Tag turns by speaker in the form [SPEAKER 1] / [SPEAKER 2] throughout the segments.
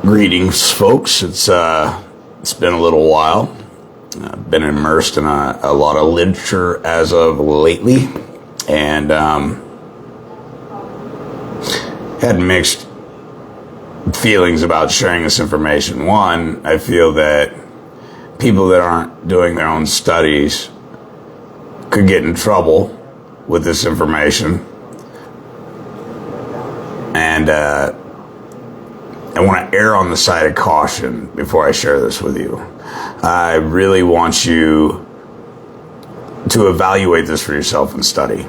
[SPEAKER 1] Greetings, folks. It's been a little while. I've been immersed in a lot of literature as of lately, and had mixed feelings about sharing this information. One, I feel that people that aren't doing their own studies could get in trouble with this information, and I want to err on the side of caution before I share this with you. I really want you to evaluate this for yourself and study.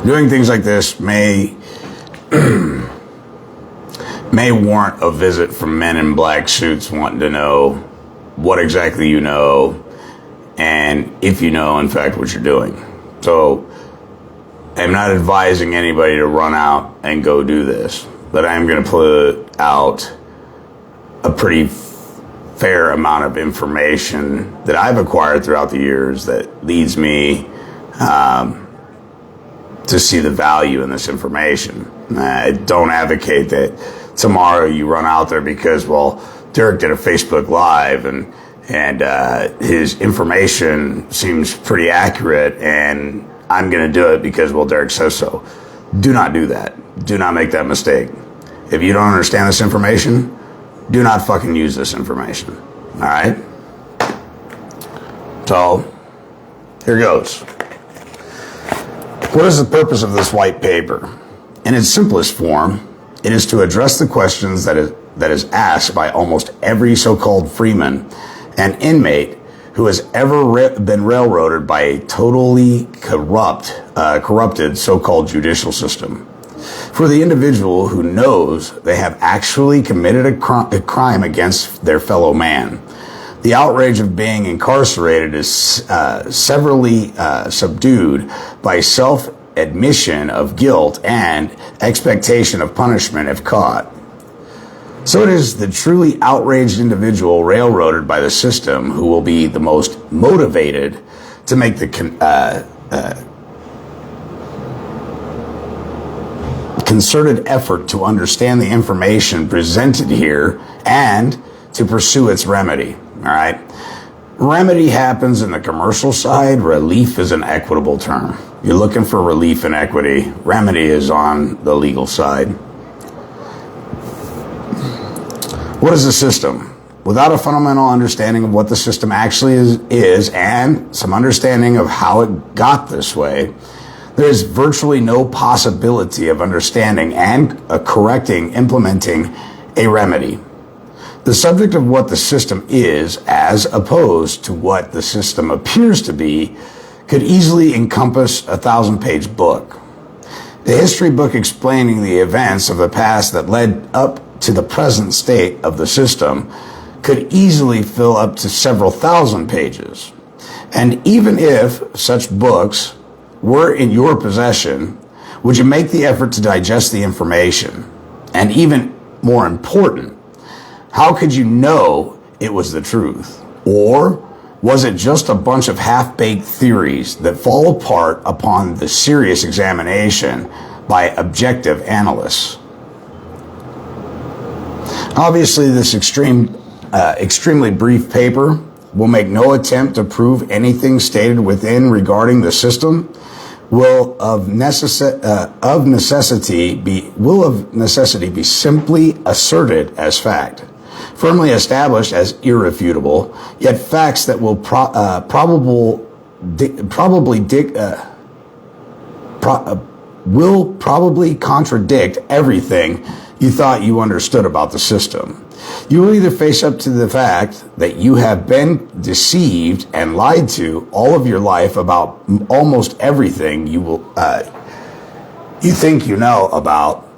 [SPEAKER 1] Doing things like this may warrant a visit from men in black suits wanting to know what exactly you know, and if you know, in fact, what you're doing. So I'm not advising anybody to run out and go do this, but I'm going to put out a pretty fair amount of information that I've acquired throughout the years that leads me to see the value in this information. I don't advocate that tomorrow you run out there because, well, Derrick did a Facebook Live and his information seems pretty accurate and I'm going to do it because, well, Derrick says so. Do not do that. Do not make that mistake. If you don't understand this information, do not fucking use this information. All right? So, here goes. What is the purpose of this white paper? In its simplest form, it is to address the questions that is asked by almost every so-called freeman and inmate who has ever been railroaded by a totally corrupted so-called judicial system. For the individual who knows they have actually committed a crime against their fellow man, the outrage of being incarcerated is severely subdued by self-admission of guilt and expectation of punishment if caught. So it is the truly outraged individual railroaded by the system who will be the most motivated to make the concerted effort to understand the information presented here and to pursue its remedy. All right? Remedy happens in the commercial side. Relief is an equitable term. You're looking for relief and equity. Remedy is on the legal side. What is the system? Without a fundamental understanding of what the system actually is and some understanding of how it got this way, there is virtually no possibility of understanding and implementing a remedy. The subject of what the system is, as opposed to what the system appears to be, could easily encompass a 1,000-page book. The history book explaining the events of the past that led up to the present state of the system could easily fill up to several thousand pages. And even if such books were in your possession, would you make the effort to digest the information? And even more important, how could you know it was the truth? Or was it just a bunch of half-baked theories that fall apart upon the serious examination by objective analysts? Obviously, this extremely brief paper will make no attempt to prove anything stated within regarding the system will of necessity be simply asserted as fact, firmly established as irrefutable, yet facts that will probably contradict everything you thought you understood about the system. You will either face up to the fact that you have been deceived and lied to all of your life about almost everything you think you know about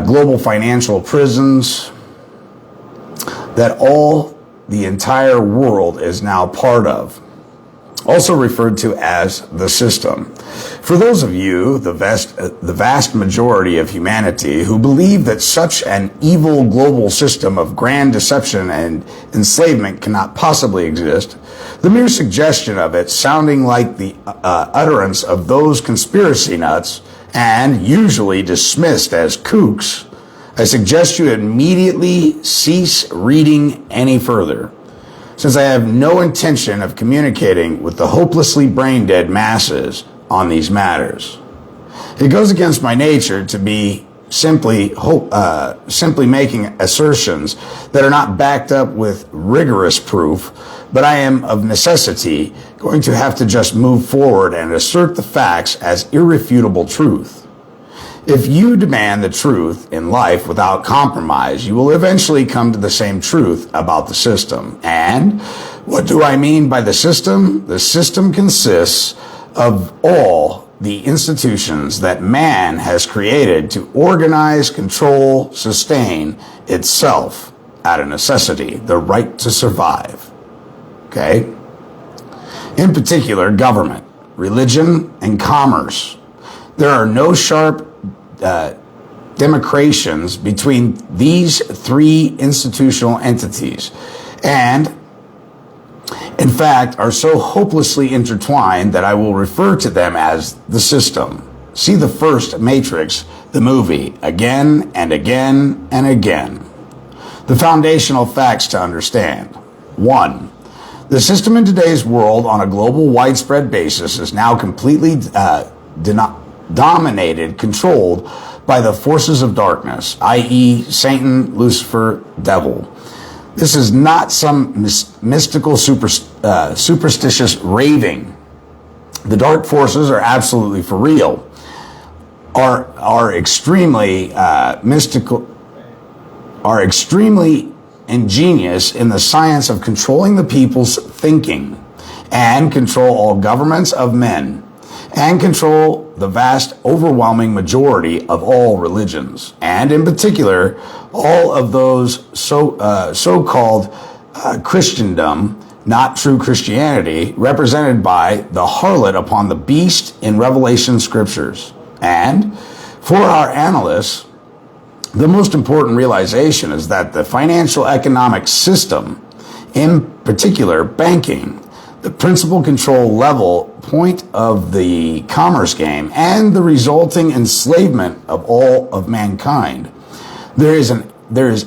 [SPEAKER 1] global financial prisons that the entire world is now part of. also referred to as the system. For those of you, the vast majority of humanity, who believe that such an evil global system of grand deception and enslavement cannot possibly exist, the mere suggestion of it sounding like the utterance of those conspiracy nuts, and usually dismissed as kooks, I suggest you immediately cease reading any further, since I have no intention of communicating with the hopelessly brain-dead masses on these matters. It goes against my nature to be simply making assertions that are not backed up with rigorous proof, but I am of necessity going to have to just move forward and assert the facts as irrefutable truth. If you demand the truth in life without compromise, you will eventually come to the same truth about the system. And what do I mean by the system? The system consists of all the institutions that man has created to organize, control, sustain itself out of necessity, the right to survive. Okay? In particular, government, religion, and commerce. There are no sharp demarcations between these three institutional entities, and in fact are so hopelessly intertwined that I will refer to them as the system. See the first Matrix, the movie, again and again and again. The foundational facts to understand. 1. The system in today's world on a global widespread basis is now completely dominated, controlled by the forces of darkness, i.e. Satan, Lucifer, devil. This is not some mystical, superstitious raving. The dark forces are absolutely for real, are extremely mystical, are extremely ingenious in the science of controlling the people's thinking, and control all governments of men, and control the vast, overwhelming majority of all religions, and in particular, all of those so-called Christendom, not true Christianity, represented by the harlot upon the beast in Revelation scriptures. And for our analysts, the most important realization is that the financial economic system, in particular banking, the principal control level point of the commerce game, and the resulting enslavement of all of mankind, there is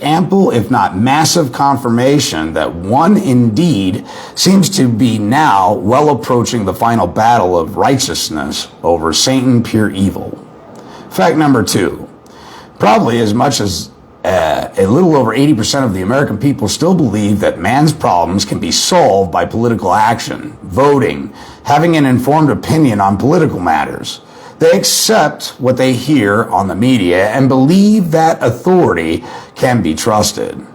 [SPEAKER 1] ample, if not massive, confirmation that one indeed seems to be now well approaching the final battle of righteousness over Satan, pure evil. Fact number 2. Probably as much as a little over 80% of the American people still believe that man's problems can be solved by political action, voting, having an informed opinion on political matters. They accept what they hear on the media and believe that authority can be trusted.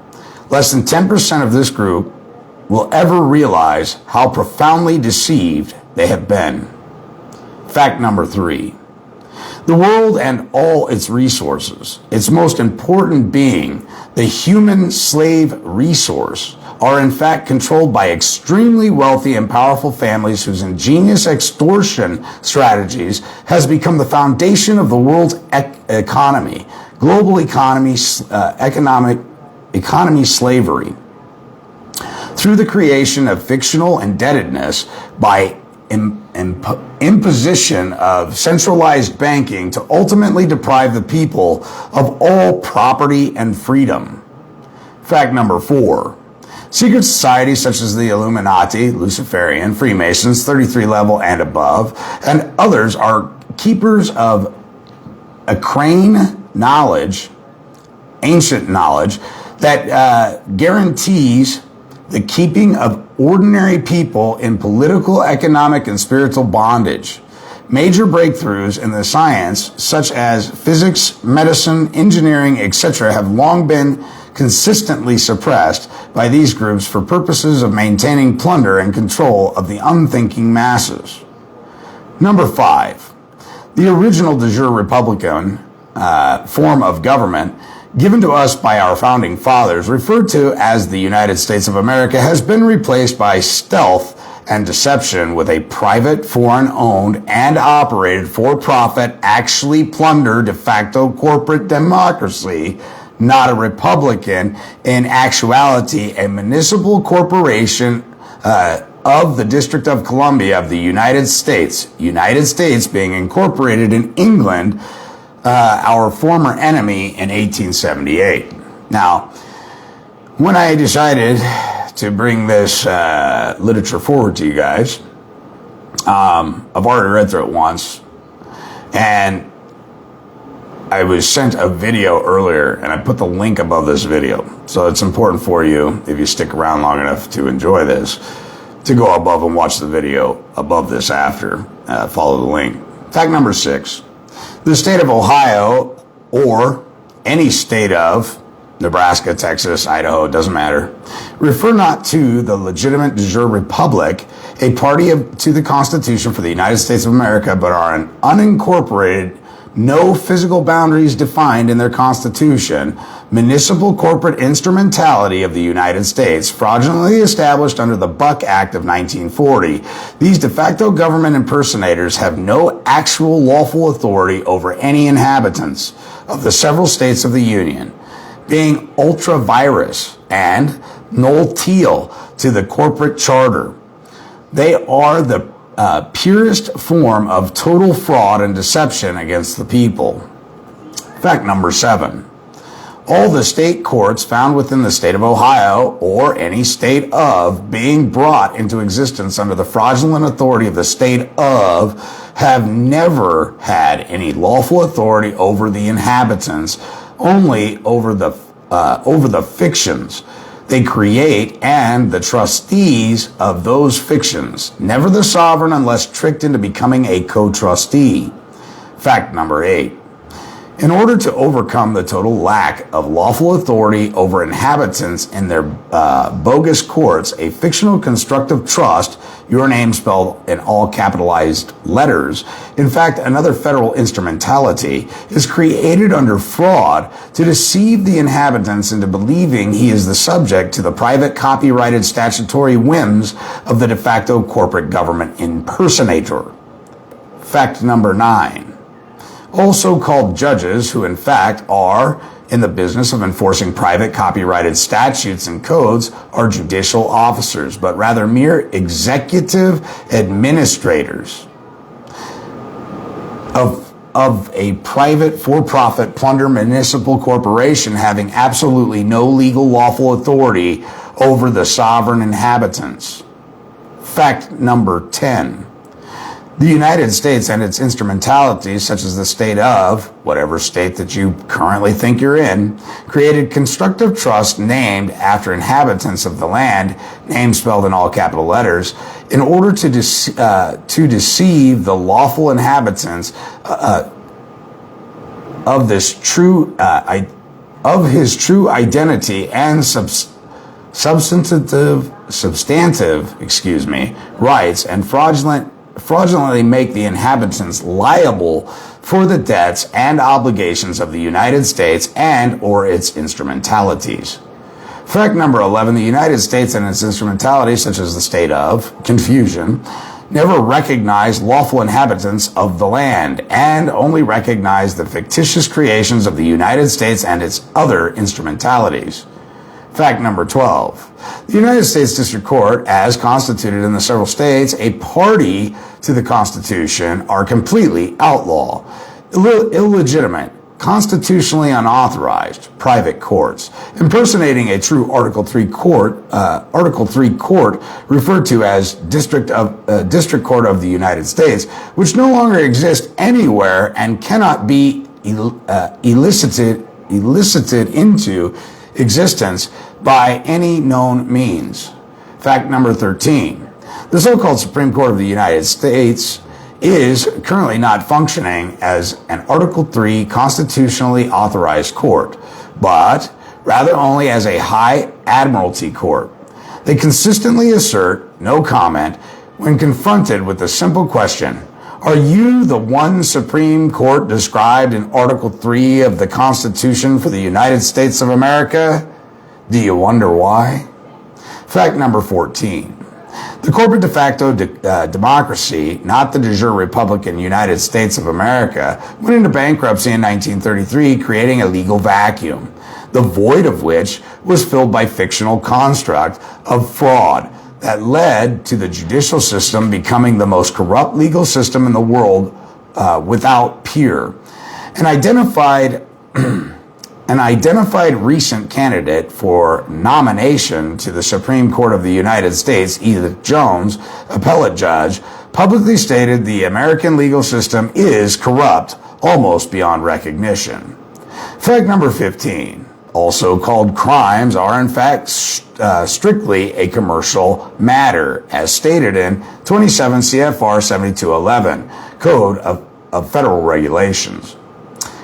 [SPEAKER 1] Less than 10% of this group will ever realize how profoundly deceived they have been. Fact number 3. The world and all its resources, its most important being, the human slave resource, are in fact controlled by extremely wealthy and powerful families whose ingenious extortion strategies has become the foundation of the world's economy, global economy, economy slavery. Through the creation of fictional indebtedness by imposition of centralized banking to ultimately deprive the people of all property and freedom. Fact number 4. Secret societies such as the Illuminati, Luciferian, Freemasons, 33 level and above, and others are keepers of arcane knowledge, ancient knowledge, that guarantees the keeping of ordinary people in political, economic, and spiritual bondage. Major breakthroughs in the science, such as physics, medicine, engineering, etc., have long been consistently suppressed by these groups for purposes of maintaining plunder and control of the unthinking masses. Number 5. The original de jure Republican form of government given to us by our founding fathers, referred to as the United States of America, has been replaced by stealth and deception with a private, foreign-owned, and operated for-profit actually plunder de facto corporate democracy, not a republican, in actuality a municipal corporation of the District of Columbia of the United States being incorporated in England, our former enemy, in 1878. Now, when I decided to bring this literature forward to you guys, I've already read through it once, and I was sent a video earlier, and I put the link above this video. So it's important for you, if you stick around long enough to enjoy this, to go above and watch the video above this after. Follow the link. Fact number 6. The state of Ohio, or any state of Nebraska, Texas, Idaho, doesn't matter, refer not to the legitimate de jure republic, a party to the Constitution for the United States of America, but are an unincorporated, no physical boundaries defined in their Constitution, municipal corporate instrumentality of the United States, fraudulently established under the Buck Act of 1940. These de facto government impersonators have no actual lawful authority over any inhabitants of the several states of the Union, being ultra-virus and null-teal to the corporate charter. They are the purest form of total fraud and deception against the people. Fact number 7. All the state courts found within the state of Ohio, or any state of, being brought into existence under the fraudulent authority of the state of, have never had any lawful authority over the inhabitants, only over the fictions they create and the trustees of those fictions, never the sovereign unless tricked into becoming a co-trustee. Fact number 8. In order to overcome the total lack of lawful authority over inhabitants in their bogus courts, a fictional constructive trust, your name spelled in all capitalized letters, in fact, another federal instrumentality, is created under fraud to deceive the inhabitants into believing he is the subject to the private copyrighted statutory whims of the de facto corporate government impersonator. Fact number 9. All so-called judges, who in fact are in the business of enforcing private copyrighted statutes and codes, are judicial officers, but rather mere executive administrators of a private for-profit plunder municipal corporation having absolutely no legal lawful authority over the sovereign inhabitants. Fact number 10. The United States and its instrumentalities, such as the state of, whatever state that you currently think you're in, created constructive trust named after inhabitants of the land, name spelled in all capital letters, in order to deceive the lawful inhabitants of his true identity and substantive rights, and fraudulently make the inhabitants liable for the debts and obligations of the United States and or its instrumentalities. Fact number 11, the United States and its instrumentalities, such as the state of, confusion, never recognized lawful inhabitants of the land and only recognized the fictitious creations of the United States and its other instrumentalities. Fact number 12. The United States District Court, as constituted in the several states, a party to the Constitution, are completely outlaw, illegitimate, constitutionally unauthorized private courts, impersonating a true Article 3 court, referred to as District Court of the United States, which no longer exists anywhere and cannot be elicited into existence by any known means. Fact number 13. The so-called Supreme Court of the United States is currently not functioning as an Article 3 constitutionally authorized court, but rather only as a high admiralty court. They consistently assert no comment when confronted with the simple question, are you the one Supreme Court described in Article 3 of the Constitution for the United States of America? Do you wonder why? Fact number 14. The corporate de facto democracy, not the de jure Republican United States of America, went into bankruptcy in 1933, creating a legal vacuum, the void of which was filled by fictional construct of fraud that led to the judicial system becoming the most corrupt legal system in the world without peer. An identified recent candidate for nomination to the Supreme Court of the United States, Edith Jones, appellate judge, publicly stated the American legal system is corrupt almost beyond recognition. Fact number 15. All so-called crimes are in fact strictly a commercial matter, as stated in 27 CFR 7211, Code of Federal Regulations.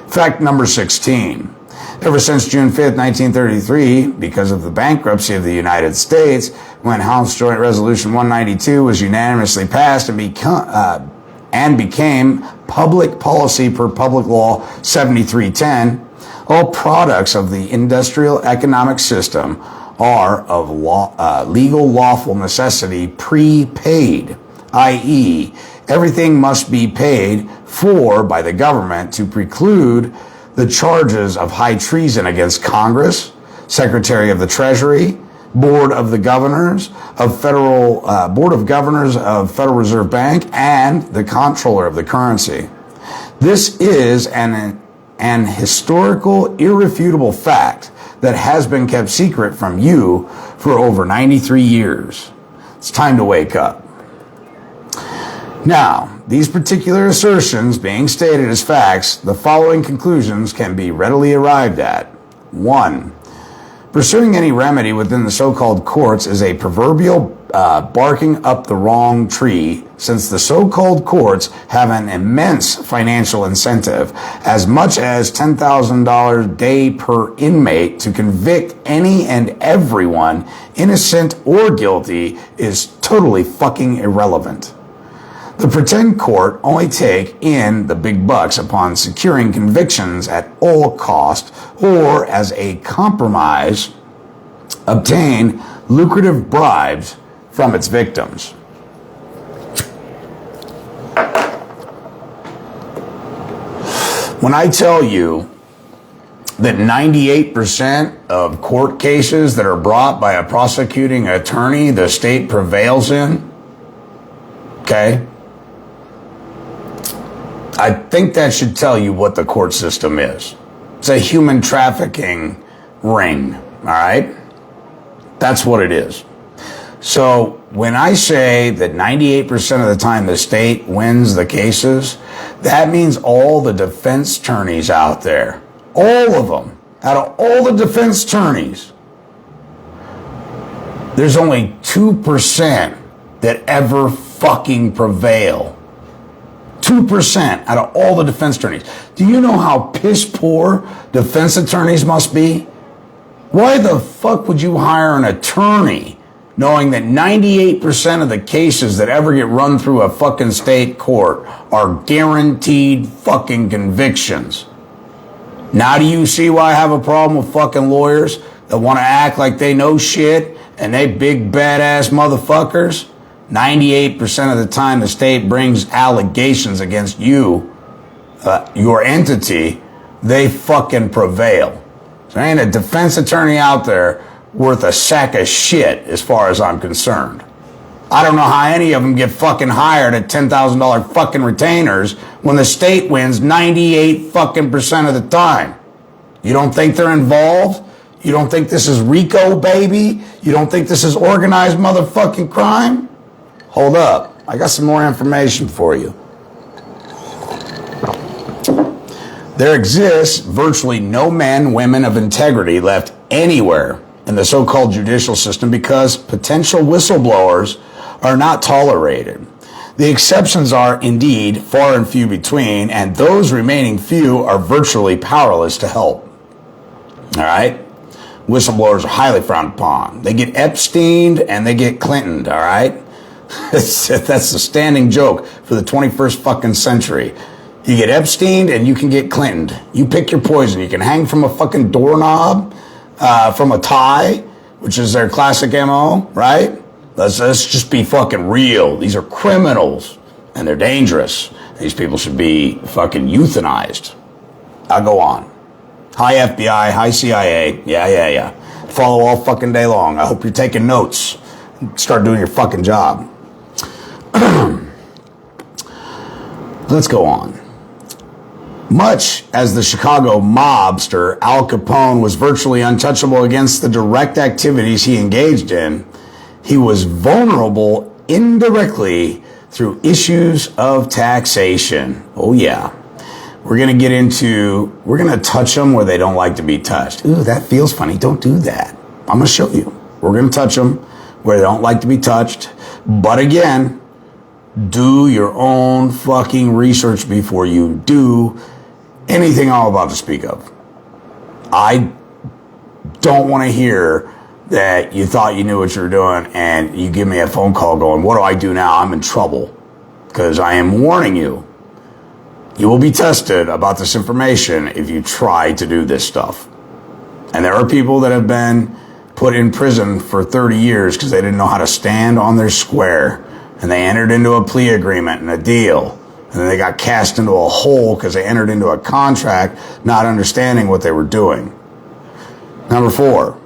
[SPEAKER 1] Fact number 16. Ever since June 5th, 1933, because of the bankruptcy of the United States, when House Joint Resolution 192 was unanimously passed and became public policy per Public Law 7310, all products of the industrial economic system are of legal lawful necessity prepaid, i.e., everything must be paid for by the government to preclude the charges of high treason against Congress, Secretary of the Treasury, Board of Governors of Federal Reserve Bank, and the Comptroller of the Currency. This is an historical, irrefutable fact that has been kept secret from you for over 93 years. It's time to wake up. Now, these particular assertions being stated as facts, the following conclusions can be readily arrived at. 1. Pursuing any remedy within the so-called courts is a proverbial barking up the wrong tree, since the so-called courts have an immense financial incentive, as much as $10,000 a day per inmate, to convict any and everyone, innocent or guilty, is totally fucking irrelevant. The pretend court only take in the big bucks upon securing convictions at all cost, or as a compromise, obtain lucrative bribes from its victims. When I tell you that 98% of court cases that are brought by a prosecuting attorney, the state prevails in, okay? I think that should tell you what the court system is. It's a human trafficking ring, all right? That's what it is. So when I say that 98% of the time the state wins the cases, that means all the defense attorneys out there, all of them, out of all the defense attorneys, there's only 2% that ever fucking prevail. 2% out of all the defense attorneys. Do you know how piss poor defense attorneys must be? Why the fuck would you hire an attorney knowing that 98% of the cases that ever get run through a fucking state court are guaranteed fucking convictions? Now do you see why I have a problem with fucking lawyers that want to act like they know shit and they big badass motherfuckers? 98% of the time the state brings allegations against you, your entity, they fucking prevail. So there ain't a defense attorney out there worth a sack of shit as far as I'm concerned. I don't know how any of them get fucking hired at $10,000 fucking retainers when the state wins 98 fucking percent of the time. You don't think they're involved? You don't think this is RICO, baby? You don't think this is organized motherfucking crime? Hold up. I got some more information for you. There exists virtually no men, women of integrity left anywhere in the so-called judicial system because potential whistleblowers are not tolerated. The exceptions are indeed far and few between, and those remaining few are virtually powerless to help. All right? Whistleblowers are highly frowned upon. They get Epsteined and they get Clintoned, all right? That's the standing joke for the 21st fucking century. You get Epsteined and you can get Clintoned. You pick your poison. You can hang from a fucking doorknob, from a tie, which is their classic MO, right? Let's just be fucking real. These are criminals, and they're dangerous. These people should be fucking euthanized. I'll go on. Hi FBI, hi CIA. Yeah. Follow all fucking day long. I hope you're taking notes. Start doing your fucking job. Let's go on. Much as the Chicago mobster Al Capone was virtually untouchable against the direct activities he engaged in, he was vulnerable indirectly through issues of taxation. Oh yeah. We're going to touch them where they don't like to be touched. Ooh, that feels funny. Don't do that. I'm going to show you. We're going to touch them where they don't like to be touched. But again, do your own fucking research before you do anything I'm about to speak of. I don't want to hear that you thought you knew what you were doing and you give me a phone call going, what do I do now? I'm in trouble. Because I am warning you. You will be tested about this information if you try to do this stuff. And there are people that have been put in prison for 30 years because they didn't know how to stand on their square. And they entered into a plea agreement and a deal. And then they got cast into a hole because they entered into a contract not understanding what they were doing. Number 4.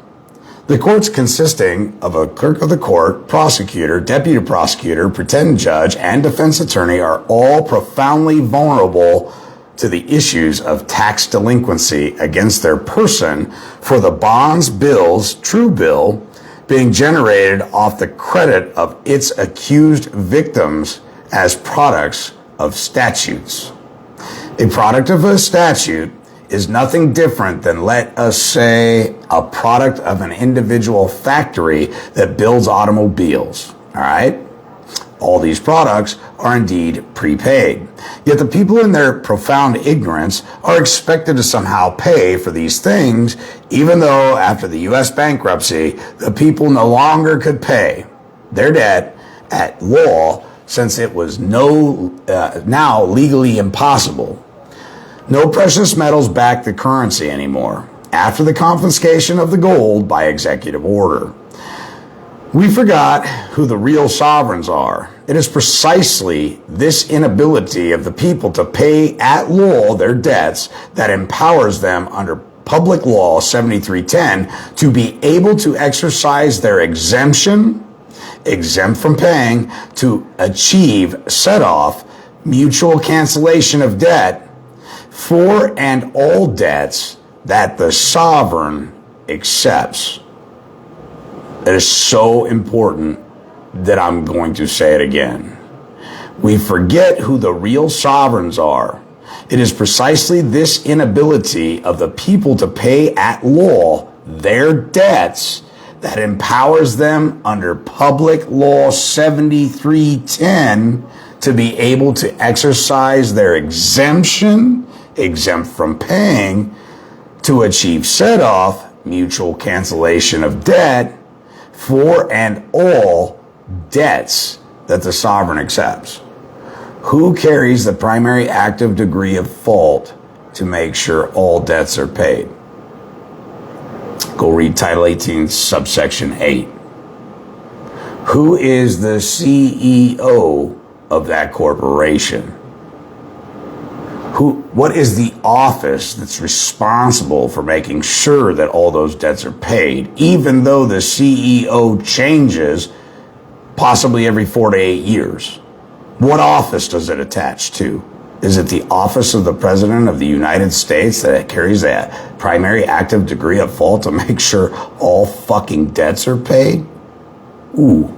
[SPEAKER 1] The courts consisting of a clerk of the court, prosecutor, deputy prosecutor, pretend judge, and defense attorney are all profoundly vulnerable to the issues of tax delinquency against their person for the bonds, bills, true bill, being generated off the credit of its accused victims as products of statutes. A product of a statute is nothing different than, let us say, a product of an individual factory that builds automobiles. All right? All these products are indeed prepaid. Yet the people in their profound ignorance are expected to somehow pay for these things, even though after the U.S. bankruptcy, the people no longer could pay their debt at law since it was now legally impossible. No precious metals back the currency anymore after the confiscation of the gold by executive order. We forgot who the real sovereigns are. It is precisely this inability of the people to pay at law their debts that empowers them under Public Law 7310 to be able to exercise their exempt from paying, to achieve set-off, mutual cancellation of debt, for and all debts that the sovereign accepts. It is so important that I'm going to say it again. We forget who the real sovereigns are. It is precisely this inability of the people to pay at law their debts that empowers them under Public Law 7310 to be able to exercise their exempt from paying, to achieve set-off, mutual cancellation of debt, for and all debts that the sovereign accepts. Who carries the primary active degree of fault to make sure all debts are paid? Go read Title 18, subsection 8. Who is the CEO of that corporation? What is the office that's responsible for making sure that all those debts are paid, even though the CEO changes possibly every 4 to 8 years? What office does it attach to? Is it the office of the President of the United States that carries that primary active degree of fault to make sure all fucking debts are paid? Ooh.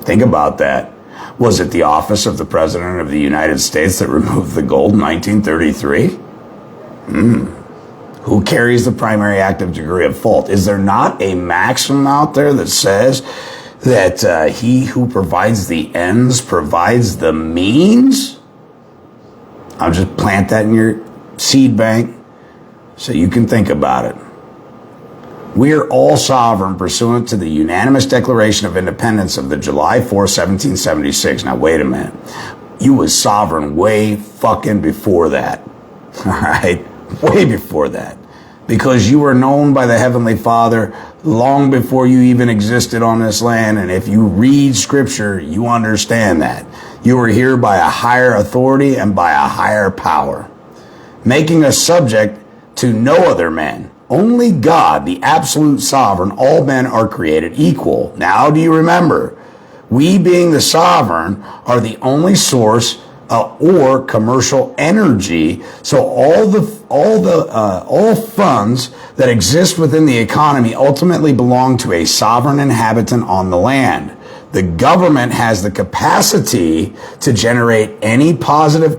[SPEAKER 1] Think about that. Was it the office of the President of the United States that removed the gold in 1933? Who carries the primary active degree of fault? Is there not a maxim out there that says that he who provides the ends provides the means? I'll just plant that in your seed bank so you can think about it. We are all sovereign pursuant to the unanimous Declaration of Independence of the July 4, 1776. Now, wait a minute. You was sovereign way fucking before that. All right? Way before that. because you were known by the Heavenly Father long before you even existed on this land. And if you read Scripture, you understand that. You were here by a higher authority and by a higher power, making us subject to no other man. Only God, the absolute sovereign, all men are created equal. Now do you remember? We, being the sovereign, are the only source or commercial energy. So all funds that exist within the economy ultimately belong to a sovereign inhabitant on the land. The government has the capacity to generate any positive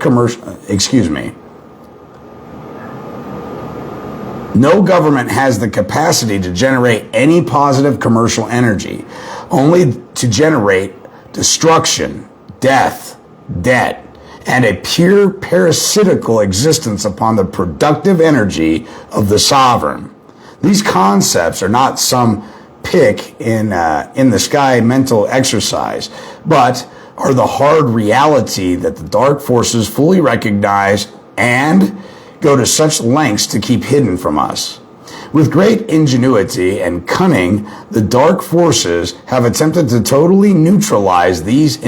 [SPEAKER 1] No government has the capacity to generate any positive commercial energy, only to generate destruction, death, debt, and a pure parasitical existence upon the productive energy of the sovereign. These concepts are not some pick in the sky mental exercise, but are the hard reality that the dark forces fully recognize and go to such lengths to keep hidden from us. With great ingenuity and cunning, the dark forces have attempted to totally neutralize these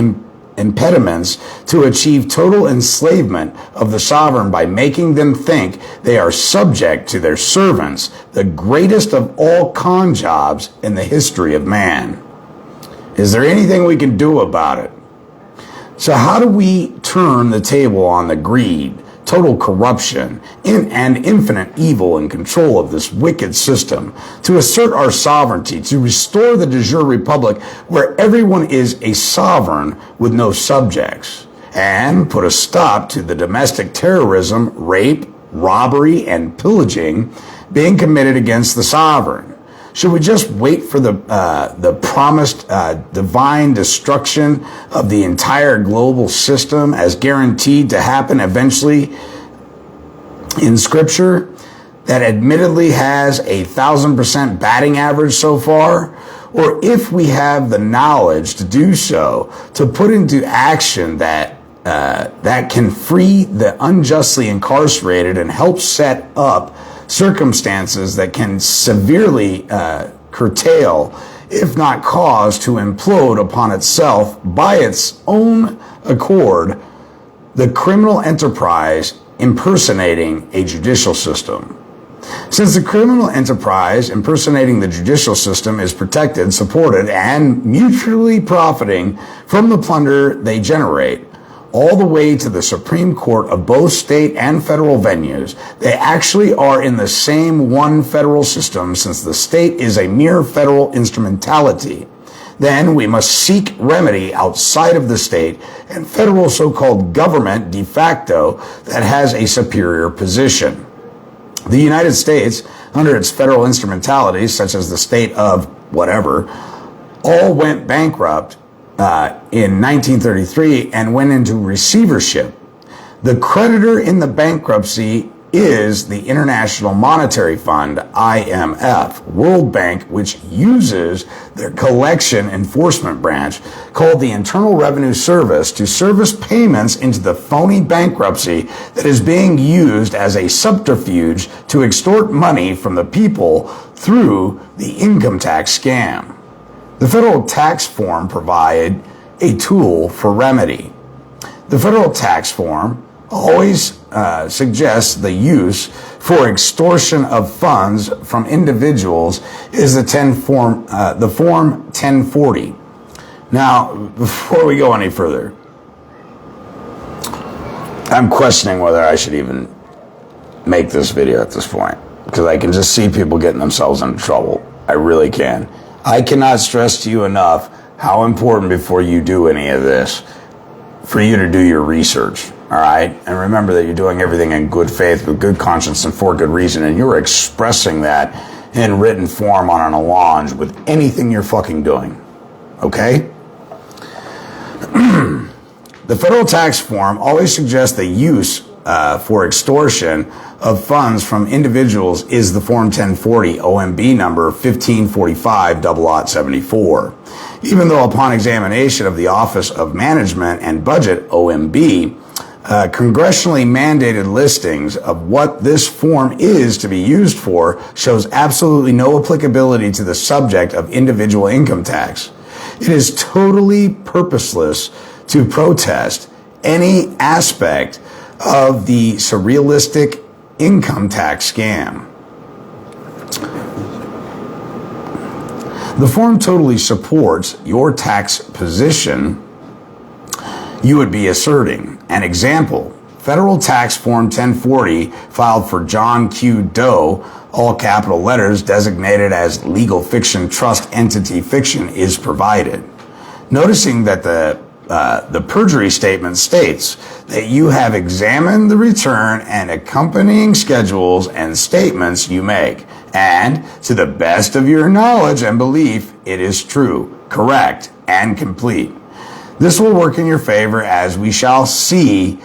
[SPEAKER 1] impediments to achieve total enslavement of the sovereign by making them think they are subject to their servants, the greatest of all con jobs in the history of man. Is there anything we can do about it? So how do we turn the table on the greed, total corruption, and infinite evil and control of this wicked system, to assert our sovereignty, to restore the de jure republic where everyone is a sovereign with no subjects, and put a stop to the domestic terrorism, rape, robbery, and pillaging being committed against the sovereign? Should we just wait for the promised divine destruction of the entire global system as guaranteed to happen eventually in Scripture that admittedly has 1,000% batting average so far? Or if we have the knowledge to do so, to put into action that can free the unjustly incarcerated and help set up circumstances that can severely curtail, if not cause to implode upon itself by its own accord, the criminal enterprise impersonating a judicial system. Since the criminal enterprise impersonating the judicial system is protected, supported, and mutually profiting from the plunder they generate, all the way to the Supreme Court of both state and federal venues, they actually are in the same one federal system, since the state is a mere federal instrumentality. Then we must seek remedy outside of the state and federal so-called government de facto that has a superior position. The United States, under its federal instrumentalities, such as the state of whatever, all went bankrupt in 1933 and went into receivership. The creditor in the bankruptcy is the International Monetary Fund, IMF, World Bank, which uses their collection enforcement branch called the Internal Revenue Service to service payments into the phony bankruptcy that is being used as a subterfuge to extort money from the people through the income tax scam. The federal tax form provided a tool for remedy. The federal tax form always suggests the use for extortion of funds from individuals is the Form 1040. Now, before we go any further, I'm questioning whether I should even make this video at this point, because I can just see people getting themselves into trouble. I really can. I cannot stress to you enough how important, before you do any of this, for you to do your research, all right? And remember that you're doing everything in good faith, with good conscience, and for good reason, and you're expressing that in written form on an allonge with anything you're fucking doing, okay? The federal tax form always suggests the use for extortion of funds from individuals is the Form 1040, OMB number 1545-0074. Even though upon examination of the Office of Management and Budget, OMB, congressionally mandated listings of what this form is to be used for shows absolutely no applicability to the subject of individual income tax. It is totally purposeless to protest any aspect of the surrealistic income tax scam. The form totally supports your tax position you would be asserting. An example, Federal Tax Form 1040 filed for John Q. Doe, all capital letters, designated as legal fiction trust entity fiction, is provided. Noticing that the perjury statement states that you have examined the return and accompanying schedules and statements you make, and to the best of your knowledge and belief, it is true, correct, and complete. This will work in your favor, as we shall see,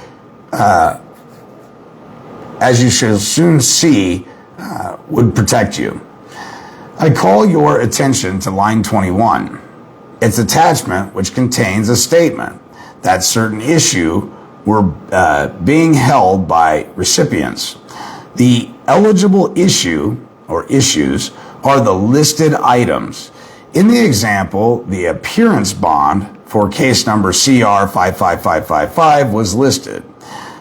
[SPEAKER 1] as you shall soon see, would protect you. I call your attention to line 21. Its attachment, which contains a statement that certain issue were being held by recipients. The eligible issue or issues are the listed items. In the example, the appearance bond for case number CR 55555 was listed.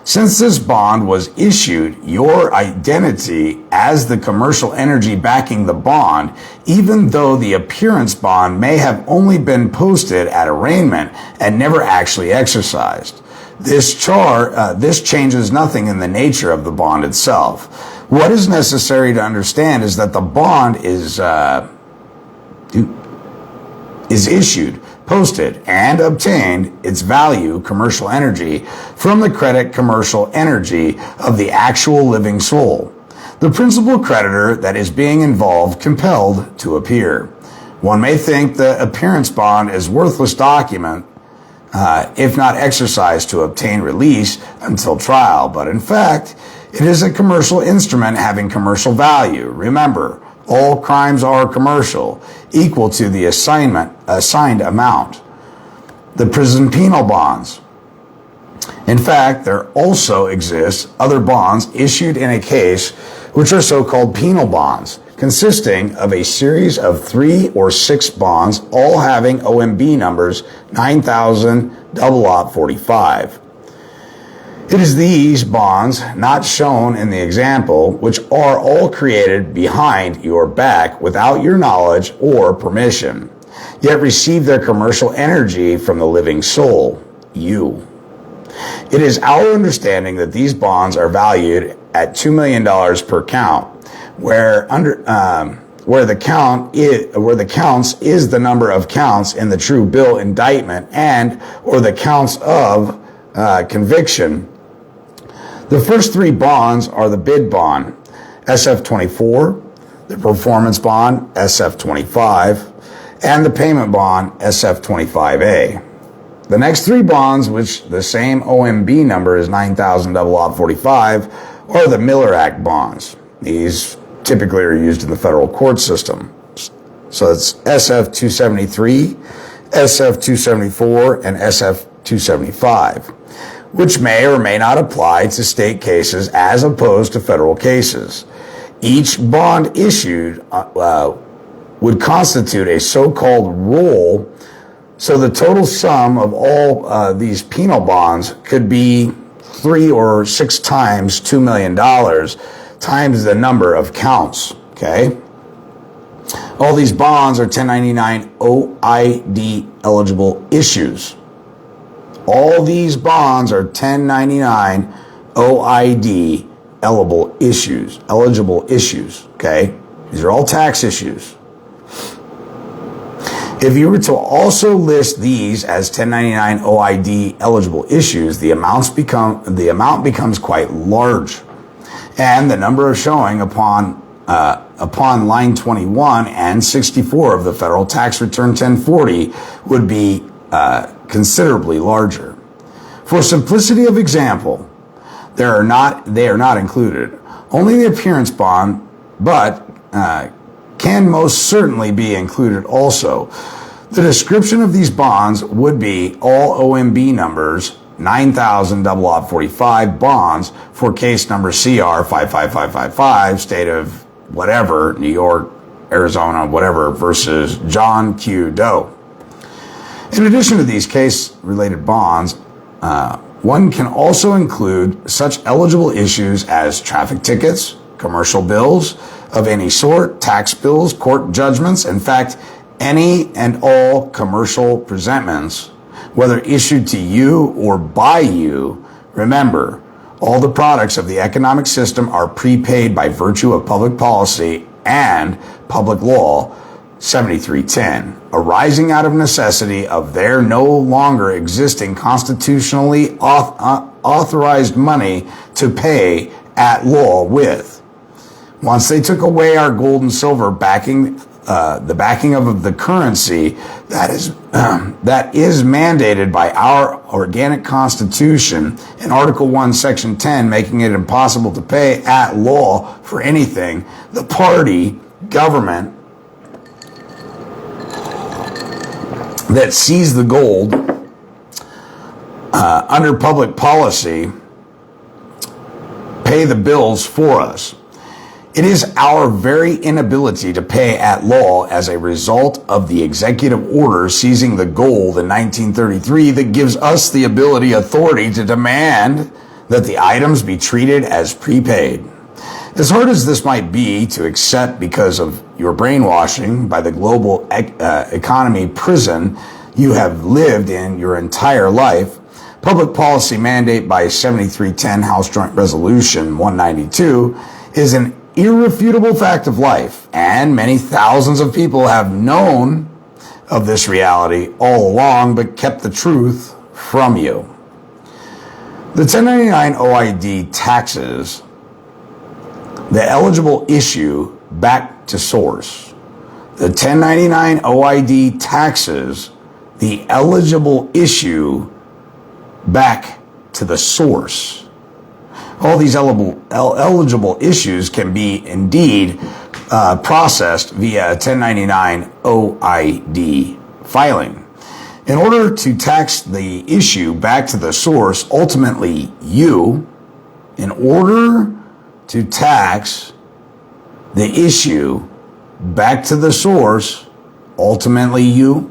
[SPEAKER 1] Since this bond was issued, your identity as the commercial entity backing the bond, even though the appearance bond may have only been posted at arraignment and never actually exercised. This changes nothing in the nature of the bond itself. What is necessary to understand is that the bond is issued, posted, and obtained its value, commercial energy, from the credit commercial energy of the actual living soul, the principal creditor that is being involved, compelled to appear. One may think the appearance bond is worthless document if not exercised to obtain release until trial, but in fact, it is a commercial instrument having commercial value. Remember, all crimes are commercial, equal to the assigned amount. The prison penal bonds. In fact, there also exist other bonds issued in a case which are so-called penal bonds, consisting of a series of 3 or 6 bonds, all having OMB numbers 9000/45. It is these bonds, not shown in the example, which are all created behind your back without your knowledge or permission, yet receive their commercial energy from the living soul, you. It is our understanding that these bonds are valued at $2 million per count, where the counts is the number of counts in the true bill indictment and or the counts of conviction. The first 3 bonds are the bid bond, SF-24, the performance bond, SF-25, and the payment bond, SF-25A. The next 3 bonds, which the same OMB number is 9000/45, are the Miller Act bonds. These typically are used in the federal court system. So it's SF-273, SF-274, and SF-275. Which may or may not apply to state cases as opposed to federal cases. Each bond issued would constitute a so-called roll, so the total sum of all these penal bonds could be 3 or 6 times $2 million times the number of counts, okay? All these bonds are 1099 OID eligible issues. All these bonds are 1099 OID eligible issues, okay? These are all tax issues. If you were to also list these as 1099 OID eligible issues, the amount becomes quite large. And the number of showing upon line 21 and 64 of the Federal Tax Return 1040 would be considerably larger. For simplicity of example, they are not included. Only the appearance bond, but can most certainly be included also. The description of these bonds would be all OMB numbers 9,000/0045 bonds for case number CR 55555, state of whatever, New York, Arizona, whatever, versus John Q. Doe. In addition to these case-related bonds, one can also include such eligible issues as traffic tickets, commercial bills of any sort, tax bills, court judgments, in fact, any and all commercial presentments, whether issued to you or by you. Remember, all the products of the economic system are prepaid by virtue of public policy and public law 7310, arising out of necessity of their no longer existing constitutionally authorized money to pay at law with. Once they took away our gold and silver backing, the backing of the currency that is mandated by our organic constitution in Article 1, Section 10, making it impossible to pay at law for anything, the party, government, that seized the gold under public policy pay the bills for us. It is our very inability to pay at law as a result of the executive order seizing the gold in 1933 that gives us the authority to demand that the items be treated as prepaid. As hard as this might be to accept because of your brainwashing by the global economy prison you have lived in your entire life, public policy mandate by 7310 House Joint Resolution 192 is an irrefutable fact of life, and many thousands of people have known of this reality all along but kept the truth from you. The 1099 OID taxes the eligible issue back to source. The 1099 OID taxes the eligible issue back to the source. All these eligible issues can be indeed processed via a 1099 OID filing. In order to tax the issue back to the source, ultimately you, in order to tax the issue back to the source, ultimately you,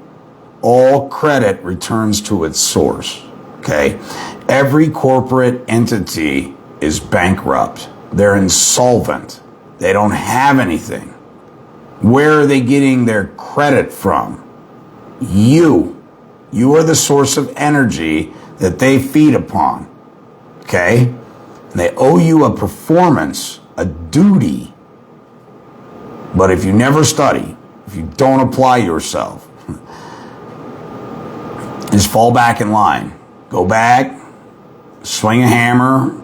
[SPEAKER 1] all credit returns to its source. Okay? Every corporate entity is bankrupt. They're insolvent. They don't have anything. Where are they getting their credit from? You. You are the source of energy that they feed upon. Okay? And they owe you a performance, a duty. But if you never study, if you don't apply yourself, just fall back in line. Go back, swing a hammer,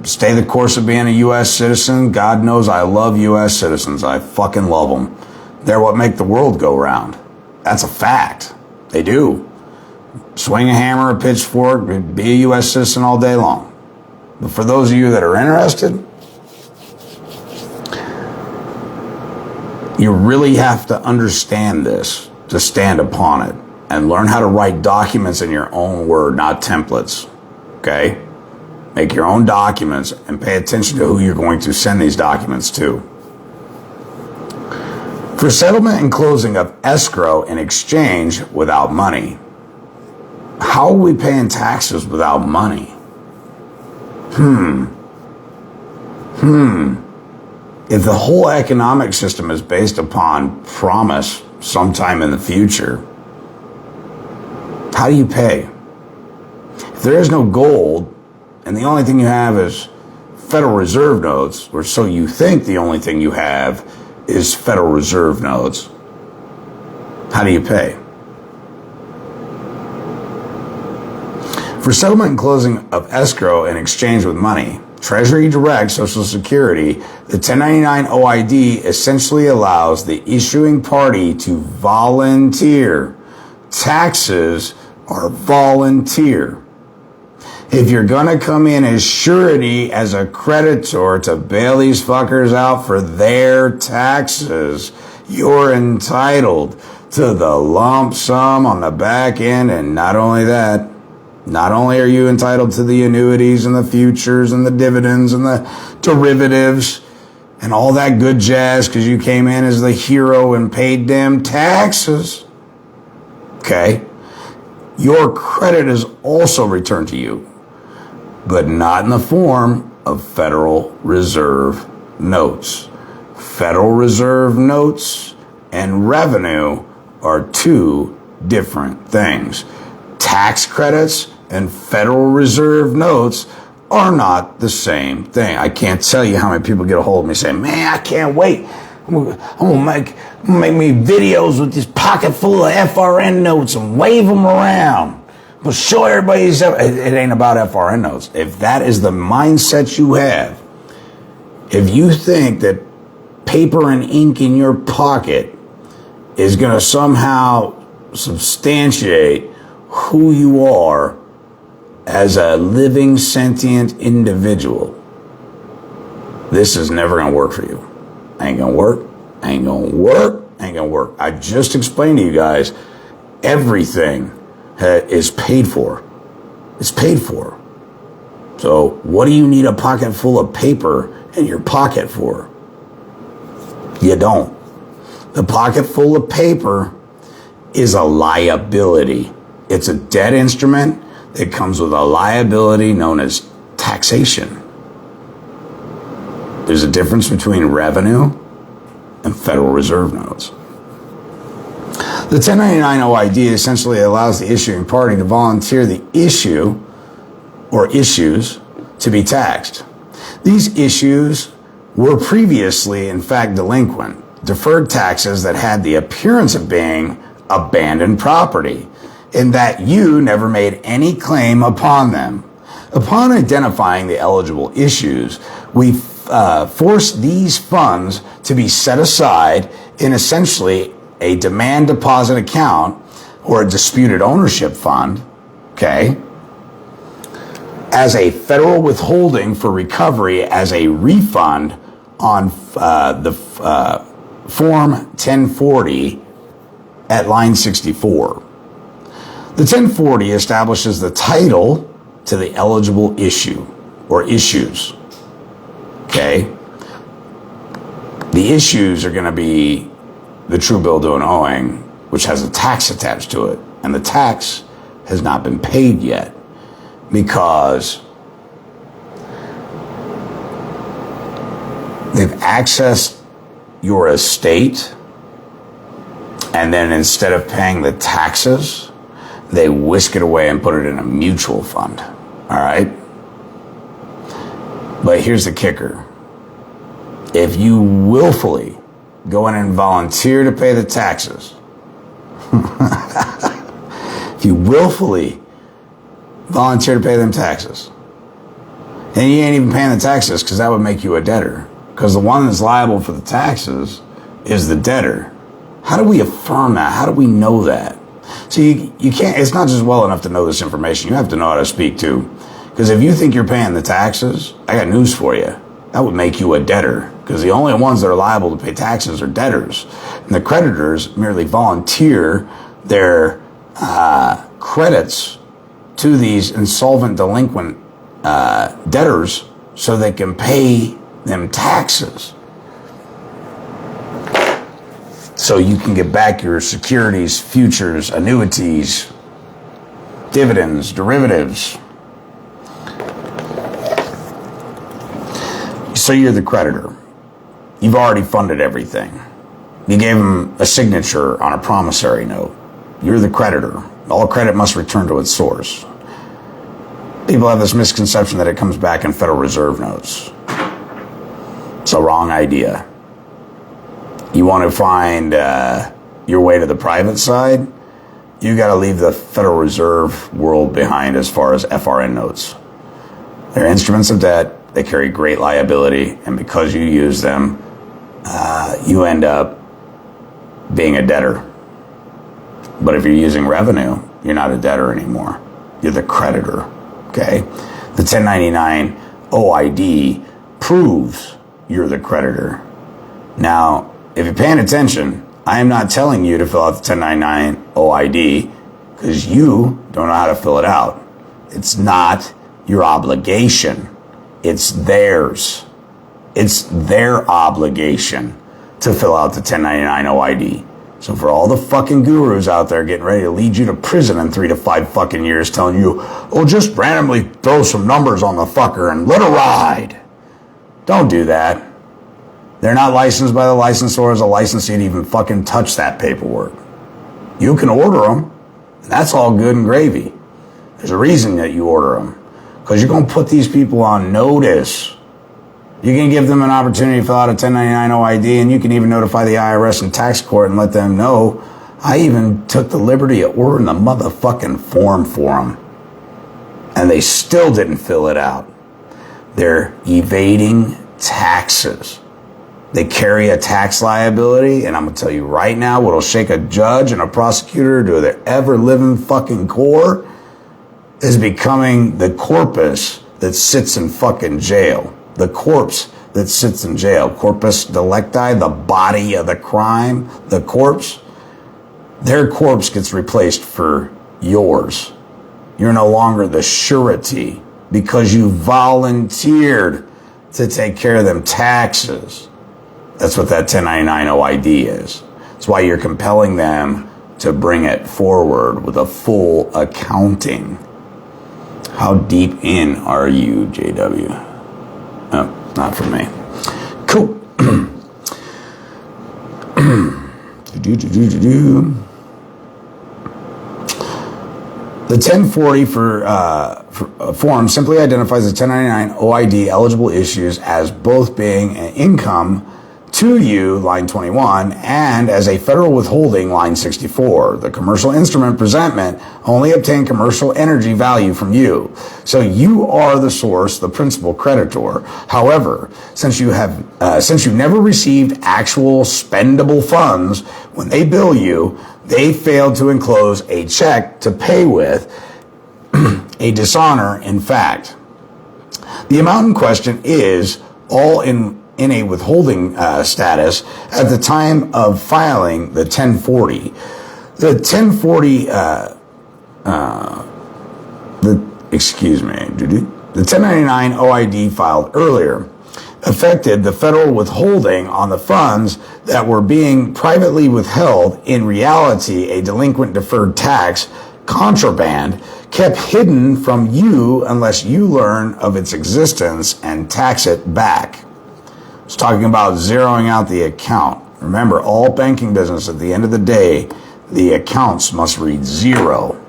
[SPEAKER 1] stay the course of being a U.S. citizen. God knows I love U.S. citizens. I fucking love them. They're what make the world go round. That's a fact. They do. Swing a hammer, a pitchfork, be a U.S. citizen all day long. But for those of you that are interested, you really have to understand this to stand upon it and learn how to write documents in your own word, not templates. Okay? Make your own documents and pay attention to who you're going to send these documents to. For settlement and closing of escrow in exchange without money. How are we paying taxes without money? If the whole economic system is based upon promise sometime in the future, how do you pay? If there is no gold, and the only thing you have is Federal Reserve notes, or so you think the only thing you have is Federal Reserve notes, how do you pay? For settlement and closing of escrow in exchange with money, Treasury Direct, Social Security, the 1099 OID essentially allows the issuing party to volunteer. Taxes are volunteer. If you're going to come in as surety as a creditor to bail these fuckers out for their taxes, you're entitled to the lump sum on the back end, and not only that, Not only are you entitled to the annuities and the futures and the dividends and the derivatives and all that good jazz because you came in as the hero and paid them taxes, okay? Your credit is also returned to you, but not in the form of Federal Reserve notes. Federal Reserve notes and revenue are two different things. Tax credits and Federal Reserve notes are not the same thing. I can't tell you how many people get a hold of me saying, man, I can't wait. I'm gonna make me videos with this pocket full of FRN notes and wave them around. I'm gonna show everybody it ain't about FRN notes. If that is the mindset you have, if you think that paper and ink in your pocket is gonna somehow substantiate who you are as a living, sentient individual, this is never going to work for you. Ain't going to work. Ain't going to work. Ain't going to work. I just explained to you guys, everything is paid for. It's paid for. So what do you need a pocket full of paper in your pocket for? You don't. The pocket full of paper is a liability. It's a debt instrument that comes with a liability known as taxation. There's a difference between revenue and Federal Reserve notes. The 1099 OID essentially allows the issuing party to volunteer the issue or issues to be taxed. These issues were previously, in fact, delinquent, deferred taxes that had the appearance of being abandoned property, in that you never made any claim upon them. Upon identifying the eligible issues, we forced these funds to be set aside in essentially a demand deposit account or a disputed ownership fund, okay, as a federal withholding for recovery as a refund on the Form 1040 at line 64. The 1040 establishes the title to the eligible issue or issues. Okay? The issues are going to be the true bill due and owing, which has a tax attached to it. And the tax has not been paid yet because they've accessed your estate, and then instead of paying the taxes, they whisk it away and put it in a mutual fund. All right? But here's the kicker. If you willfully go in and volunteer to pay the taxes, if you willfully volunteer to pay them taxes, and you ain't even paying the taxes because that would make you a debtor. Because the one that's liable for the taxes is the debtor. How do we affirm that? How do we know that? So you can't, it's not just well enough to know this information. You have to know how to speak too. Because if you think you're paying the taxes, I got news for you. That would make you a debtor. Because the only ones that are liable to pay taxes are debtors. And the creditors merely volunteer their credits to these insolvent delinquent debtors so they can pay them taxes. So you can get back your securities, futures, annuities, dividends, derivatives. So you're the creditor. You've already funded everything. You gave them a signature on a promissory note. You're the creditor. All credit must return to its source. People have this misconception that it comes back in Federal Reserve notes. It's a wrong idea. You want to find your way to the private side, you got to leave the Federal Reserve world behind as far as FRN notes. They're instruments of debt. They carry great liability. And because you use them, you end up being a debtor. But if you're using revenue, you're not a debtor anymore. You're the creditor. Okay? The 1099 OID proves you're the creditor. Now, if you're paying attention, I am not telling you to fill out the 1099 OID because you don't know how to fill it out. It's not your obligation. It's theirs. It's their obligation to fill out the 1099 OID. So for all the fucking gurus out there getting ready to lead you to prison in 3 to 5 fucking years, telling you, oh, just randomly throw some numbers on the fucker and let it ride. Don't do that. They're not licensed by the licensor as a licensee to even fucking touch that paperwork. You can order them, and that's all good and gravy. There's a reason that you order them, because you're going to put these people on notice. You can give them an opportunity to fill out a 1099 OID, and you can even notify the IRS and tax court and let them know. I even took the liberty of ordering the motherfucking form for them, and they still didn't fill it out. They're evading taxes. They carry a tax liability, and I'm going to tell you right now what'll shake a judge and a prosecutor to their ever-living fucking core is becoming the corpus that sits in fucking jail. The corpse that sits in jail. Corpus delicti, the body of the crime, the corpse. Their corpse gets replaced for yours. You're no longer the surety because you volunteered to take care of them taxes. That's what that 1099 OID is. That's why you're compelling them to bring it forward with a full accounting. How deep in are you, JW? Oh, not for me. Cool. The 1040 for form simply identifies the 1099 OID eligible issues as both being an income to you, line 21, and as a federal withholding, line 64. The commercial instrument presentment only obtain commercial energy value from you. So you are the source, the principal creditor. However, since you never received actual spendable funds, when they bill you, they failed to enclose a check to pay with, a dishonor in fact. The amount in question is all in a withholding status at the time of filing the 1040. The 1040, the 1099 OID filed earlier affected the federal withholding on the funds that were being privately withheld, in reality a delinquent deferred tax contraband kept hidden from you unless you learn of its existence and tax it back. It's talking about zeroing out the account. Remember, all banking business, at the end of the day, the accounts must read zero.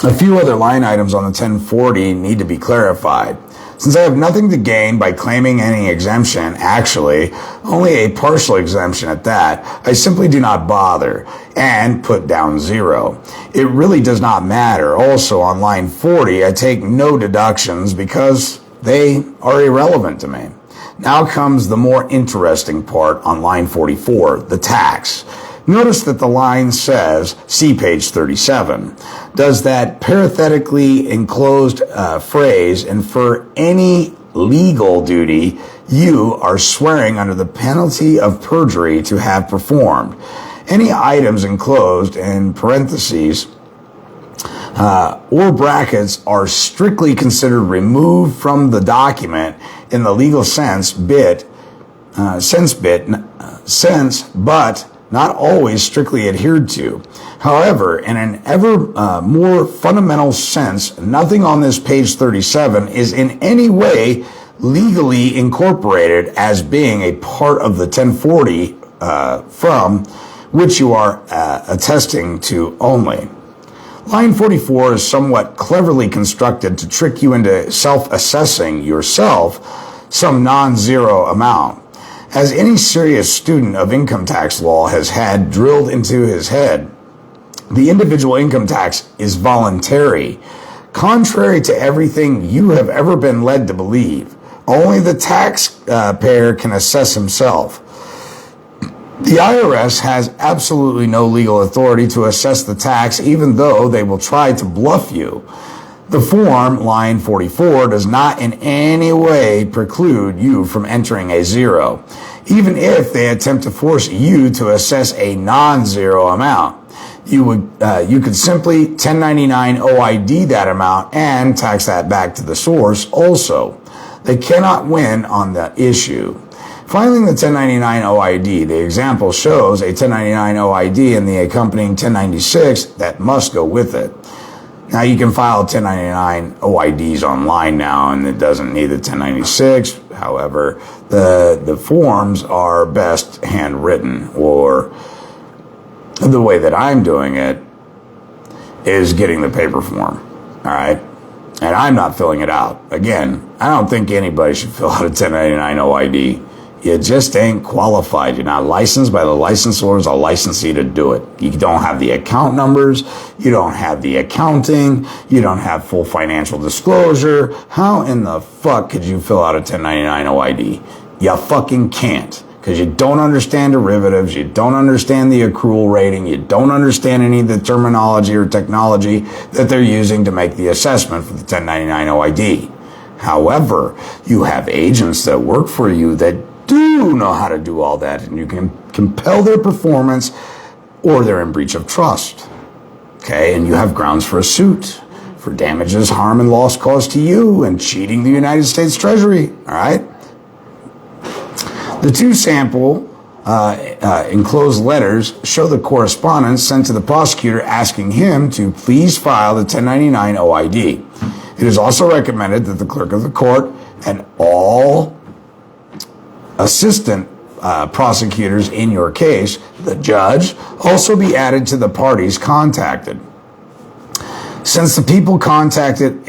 [SPEAKER 1] A few other line items on the 1040 need to be clarified. Since I have nothing to gain by claiming any exemption, actually, only a partial exemption at that, I simply do not bother and put down zero. It really does not matter. Also, on line 40, I take no deductions because they are irrelevant to me. Now comes the more interesting part on line 44, the tax. Notice that the line says, see page 37. Does that parenthetically enclosed phrase infer any legal duty you are swearing under the penalty of perjury to have performed? Any items enclosed in parentheses or brackets are strictly considered removed from the document in the legal sense, but not always strictly adhered to. However, in an ever more fundamental sense, nothing on this page 37 is in any way legally incorporated as being a part of the 1040 from which you are attesting to only. Line 44 is somewhat cleverly constructed to trick you into self-assessing yourself some non-zero amount. As any serious student of income tax law has had drilled into his head, the individual income tax is voluntary, contrary to everything you have ever been led to believe. Only the taxpayer can assess himself. The IRS has absolutely no legal authority to assess the tax, even though they will try to bluff you. The form, line 44, does not in any way preclude you from entering a zero, even if they attempt to force you to assess a non-zero amount. you could simply 1099 OID that amount and tax that back to the source also. They cannot win on the issue. Filing the 1099 OID, the example shows a 1099 OID and the accompanying 1096 that must go with it. Now you can file 1099 OIDs online now, and it doesn't need the 1096. However, the forms are best handwritten, or the way that I'm doing it is getting the paper form. All right. And I'm not filling it out. Again, I don't think anybody should fill out a 1099 OID. You just ain't qualified. You're not licensed by the licensors or licensee to do it. You don't have the account numbers. You don't have the accounting. You don't have full financial disclosure. How in the fuck could you fill out a 1099 OID? You fucking can't. Because you don't understand derivatives, you don't understand the accrual rating, you don't understand any of the terminology or technology that they're using to make the assessment for the 1099 OID. However, you have agents that work for you that do know how to do all that, and you can compel their performance, or they're in breach of trust. Okay, and you have grounds for a suit for damages, harm, and loss caused to you and cheating the United States Treasury. All right. The two sample enclosed letters show the correspondence sent to the prosecutor asking him to please file the 1099 OID. It is also recommended that the clerk of the court and all assistant prosecutors in your case, the judge, also be added to the parties contacted. Since the people contacted,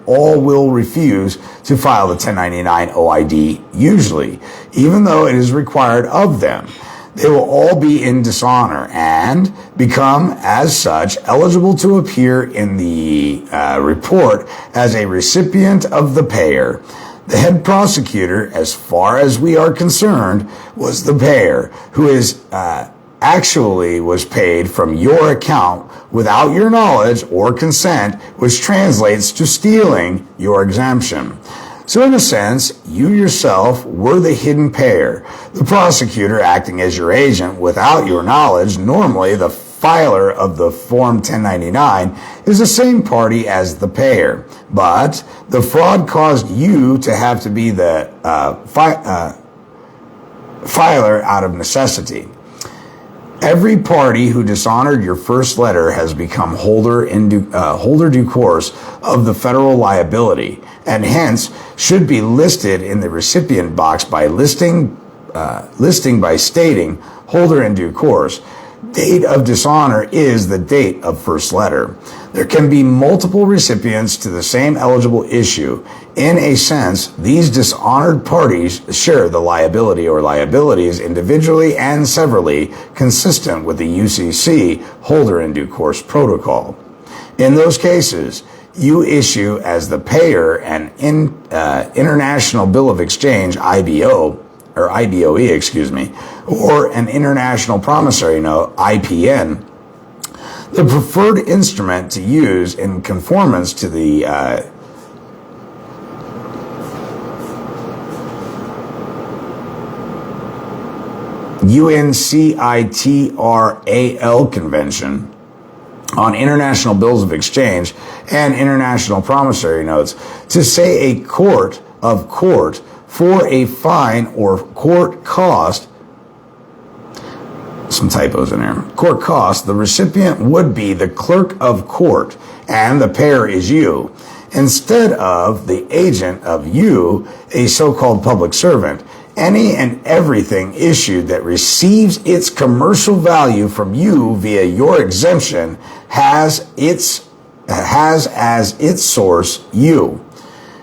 [SPEAKER 1] all will refuse to file the 1099 OID usually, even though it is required of them. They will all be in dishonor and become, as such, eligible to appear in the report as a recipient of the payer. The head prosecutor, as far as we are concerned, was the payer, who is actually was paid from your account without your knowledge or consent, which translates to stealing your exemption. So in a sense, you yourself were the hidden payer, the prosecutor acting as your agent without your knowledge. Normally, the filer of the Form 1099 is the same party as the payer, but the fraud caused you to have to be the filer out of necessity. Every party who dishonored your first letter has become holder due course of the federal liability, and hence should be listed in the recipient box by listing by stating holder in due course. Date of dishonor is the date of first letter. There can be multiple recipients to the same eligible issue. In a sense, these dishonored parties share the liability or liabilities individually and severally, consistent with the UCC holder in due course protocol. In those cases, you issue as the payer an International Bill of Exchange, IBO, or IBOE, or an International Promissory Note, IPN, the preferred instrument to use in conformance to the UNCITRAL Convention on International Bills of Exchange and International Promissory Notes, to say a court of court for a fine or court cost, some typos in there, court cost, the recipient would be the clerk of court and the payer is you, instead of the agent of you, a so-called public servant. Any and everything issued that receives its commercial value from you via your exemption has as its source you.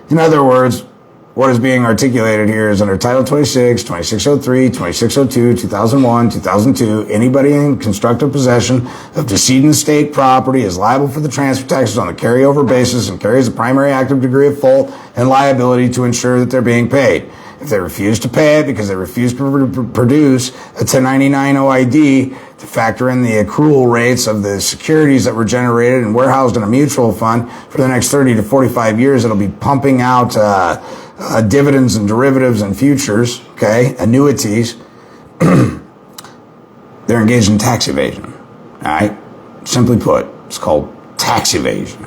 [SPEAKER 1] In other words, what is being articulated here is under Title 26, 2603, 2602, 2001, 2002, anybody in constructive possession of decedent state property is liable for the transfer taxes on a carryover basis and carries a primary active degree of fault and liability to ensure that they're being paid. If they refuse to pay it because they refuse to produce a 1099 OID to factor in the accrual rates of the securities that were generated and warehoused in a mutual fund for the next 30 to 45 years, it'll be pumping out dividends and derivatives and futures, okay, annuities, they're engaged in tax evasion. All right? Simply put, it's called tax evasion.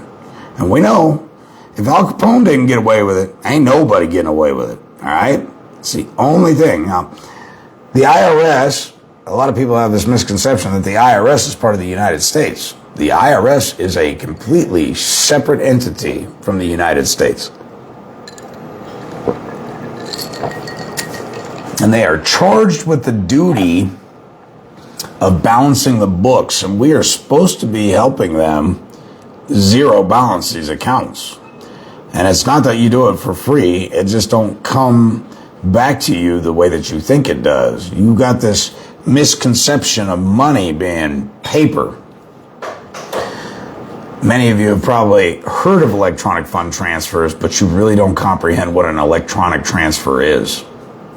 [SPEAKER 1] And we know if Al Capone didn't get away with it, ain't nobody getting away with it. All right? It's the only thing. Now, the IRS, a lot of people have this misconception that the IRS is part of the United States. The IRS is a completely separate entity from the United States. And they are charged with the duty of balancing the books, and we are supposed to be helping them zero balance these accounts. And it's not that you do it for free, it just don't come back to you the way that you think it does. You got this misconception of money being paper. Many of you have probably heard of electronic fund transfers, but you really don't comprehend what an electronic transfer is.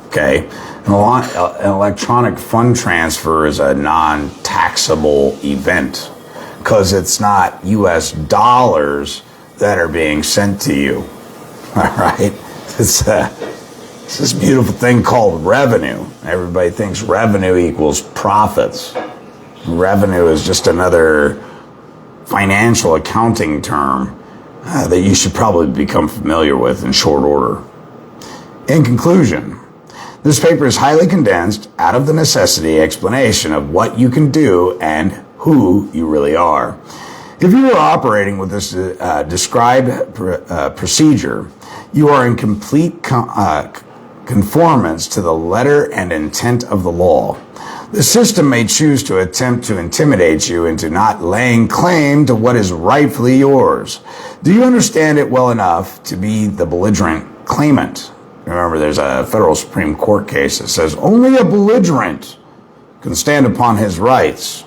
[SPEAKER 1] Okay? An electronic fund transfer is a non-taxable event because it's not U.S. dollars that are being sent to you. All right? It's this beautiful thing called revenue. Everybody thinks revenue equals profits. Revenue is just another financial accounting term that you should probably become familiar with in short order. In conclusion, this paper is highly condensed out of the necessity explanation of what you can do and who you really are. If you are operating with this described procedure, you are in complete conformance to the letter and intent of the law. The system may choose to attempt to intimidate you into not laying claim to what is rightfully yours. Do you understand it well enough to be the belligerent claimant? Remember, there's a federal Supreme Court case that says only a belligerent can stand upon his rights.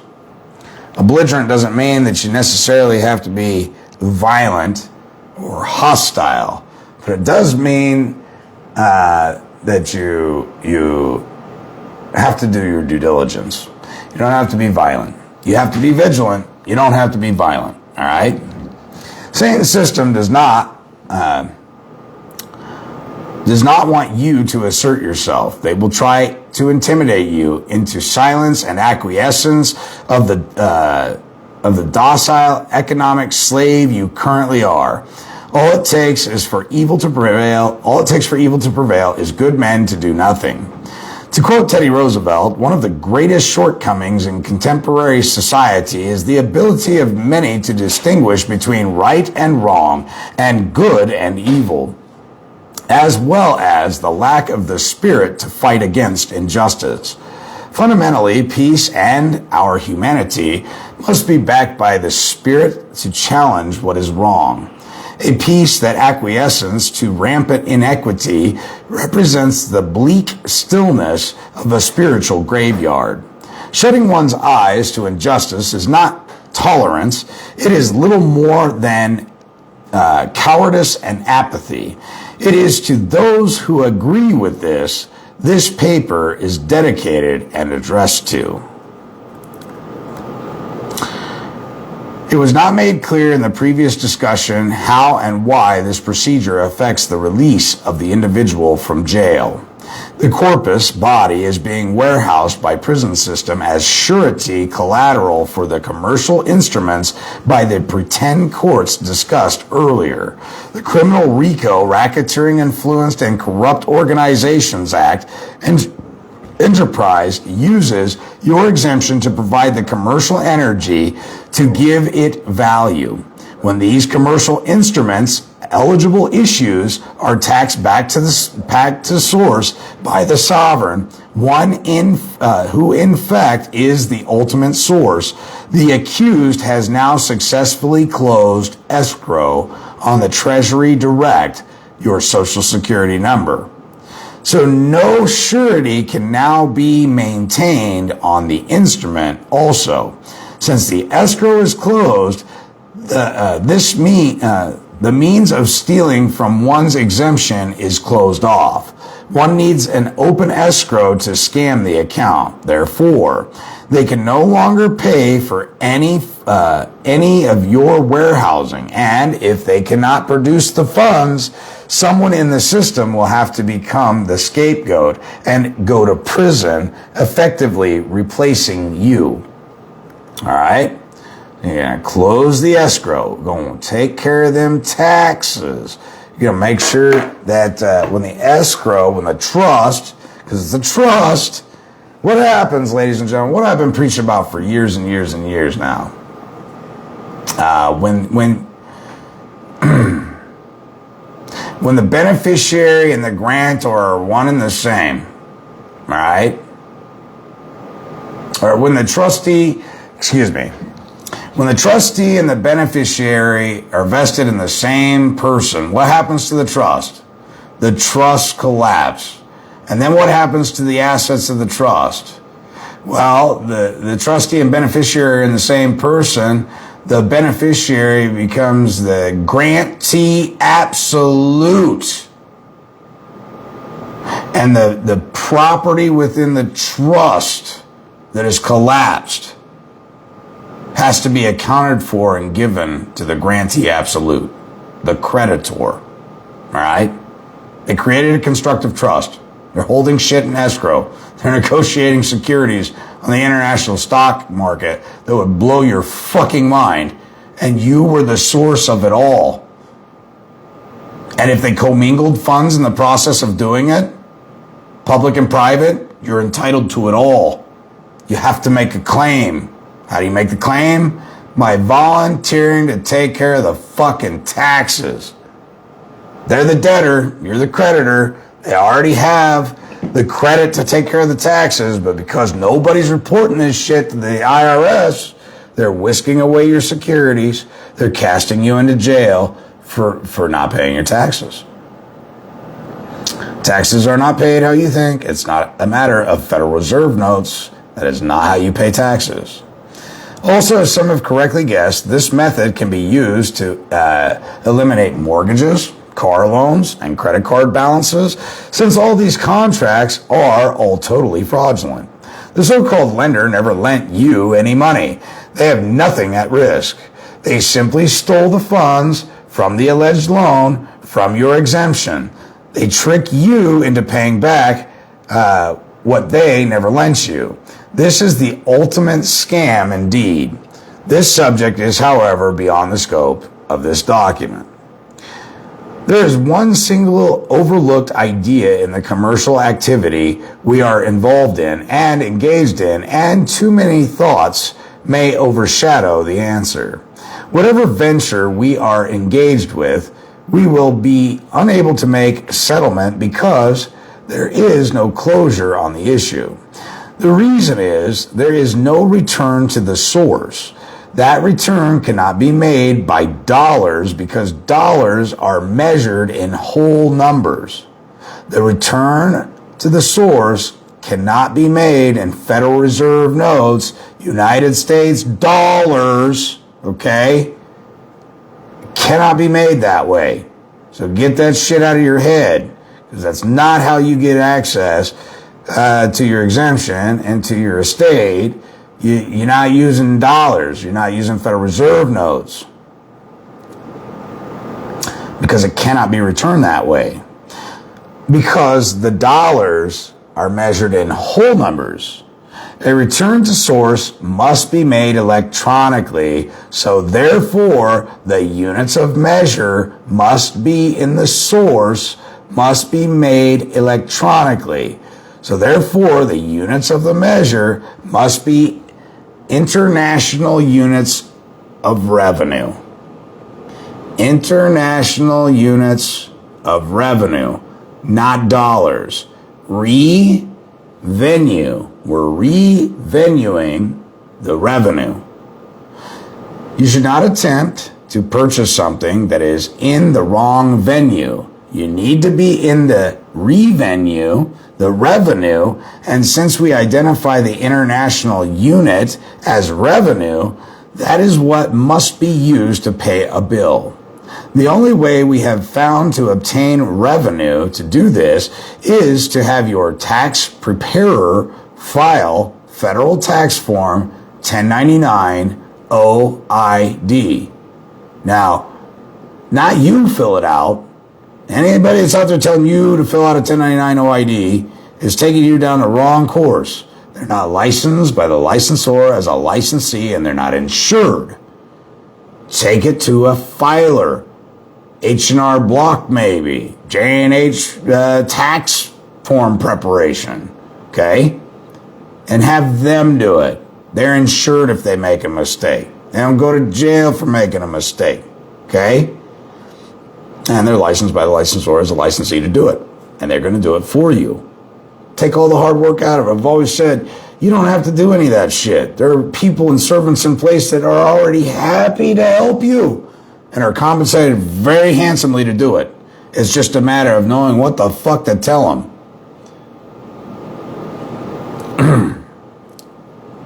[SPEAKER 1] A belligerent doesn't mean that you necessarily have to be violent or hostile, but it does mean that you have to do your due diligence. You don't have to be violent. You have to be vigilant. You don't have to be violent. All right? Saying the system does not want you to assert yourself. They will try to intimidate you into silence and acquiescence of the docile economic slave you currently are. All it takes for evil to prevail is good men to do nothing. To quote Teddy Roosevelt, one of the greatest shortcomings in contemporary society is the ability of many to distinguish between right and wrong and good and evil, as well as the lack of the spirit to fight against injustice. Fundamentally, peace and our humanity must be backed by the spirit to challenge what is wrong. A peace that acquiesces to rampant inequity represents the bleak stillness of a spiritual graveyard. Shutting one's eyes to injustice is not tolerance. It is little more than cowardice and apathy. It is to those who agree with this paper is dedicated and addressed to. It was not made clear in the previous discussion how and why this procedure affects the release of the individual from jail. The corpus body is being warehoused by prison system as surety collateral for the commercial instruments by the pretend courts discussed earlier. The Criminal RICO, Racketeering Influenced and Corrupt Organizations Act, and Enterprise uses your exemption to provide the commercial energy to give it value. When these commercial instruments, eligible issues, are taxed back to source by the sovereign, who in fact is the ultimate source, the accused has now successfully closed escrow on the Treasury Direct, your Social Security number. So no surety can now be maintained on the instrument also. Since the escrow is closed, the means of stealing from one's exemption is closed off. One needs an open escrow to scam the account. Therefore, they can no longer pay for any of your warehousing, and if they cannot produce the funds, someone in the system will have to become the scapegoat and go to prison, effectively replacing you. All right? You're going to close the escrow. You're going to take care of them taxes. You're going to make sure that when the trust, because it's a trust, what happens, ladies and gentlemen, what I've been preaching about for years and years and years now, when the beneficiary and the grantor are one and the same, all right? Or when the trustee and the beneficiary are vested in the same person, what happens to the trust? The trust collapses. And then what happens to the assets of the trust? Well, the trustee and beneficiary are in the same person. The beneficiary becomes the grantee absolute. And the property within the trust that is collapsed has to be accounted for and given to the grantee absolute, the creditor. All right? They created a constructive trust. They're holding shit in escrow. They're negotiating securities on the international stock market that would blow your fucking mind. And you were the source of it all. And if they commingled funds in the process of doing it, public and private, you're entitled to it all. You have to make a claim. How do you make the claim? By volunteering to take care of the fucking taxes. They're the debtor. You're the creditor. They already have the credit to take care of the taxes, but because nobody's reporting this shit to the IRS, they're whisking away your securities. They're casting you into jail for not paying your taxes. Taxes are not paid how you think. It's not a matter of Federal Reserve notes. That is not how you pay taxes. Also, as some have correctly guessed, this method can be used to eliminate mortgages, car loans, and credit card balances, since all these contracts are all totally fraudulent. The so-called lender never lent you any money. They have nothing at risk. They simply stole the funds from the alleged loan from your exemption. They trick you into paying back what they never lent you. This is the ultimate scam indeed. This subject is, however, beyond the scope of this document. There is one single overlooked idea in the commercial activity we are involved in and engaged in, and too many thoughts may overshadow the answer. Whatever venture we are engaged with, we will be unable to make settlement because there is no closure on the issue. The reason is there is no return to the source. That return cannot be made by dollars because dollars are measured in whole numbers. The return to the source cannot be made in Federal Reserve notes, United States dollars, okay? Cannot be made that way. So get that shit out of your head, because that's not how you get access to your exemption and to your estate. You're not using dollars. You're not using Federal Reserve notes, because it cannot be returned that way. Because the dollars are measured in whole numbers. A return to source must be made electronically, so therefore the units of measure must be in the source, must be made electronically. So therefore the units of the measure must be international units of revenue. International units of revenue, not dollars. Revenue. We're revenuing the revenue. You should not attempt to purchase something that is in the wrong venue. You need to be in the revenue, the revenue, and since we identify the international unit as revenue, that is what must be used to pay a bill. The only way we have found to obtain revenue to do this is to have your tax preparer file Federal Tax Form 1099 OID. Now, not you fill it out. Anybody that's out there telling you to fill out a 1099 OID is taking you down the wrong course. they're not licensed by the licensor as a licensee, and they're not insured. Take it to a filer, H&R Block maybe, J&H tax form preparation, okay? And have them do it. They're insured if they make a mistake. They don't go to jail for making a mistake, okay? And they're licensed by the licensor as a licensee to do it. And they're going to do it for you. Take all the hard work out of it. I've always said, you don't have to do any of that shit. There are people and servants in place that are already happy to help you and are compensated very handsomely to do it. It's just a matter of knowing what the fuck to tell them.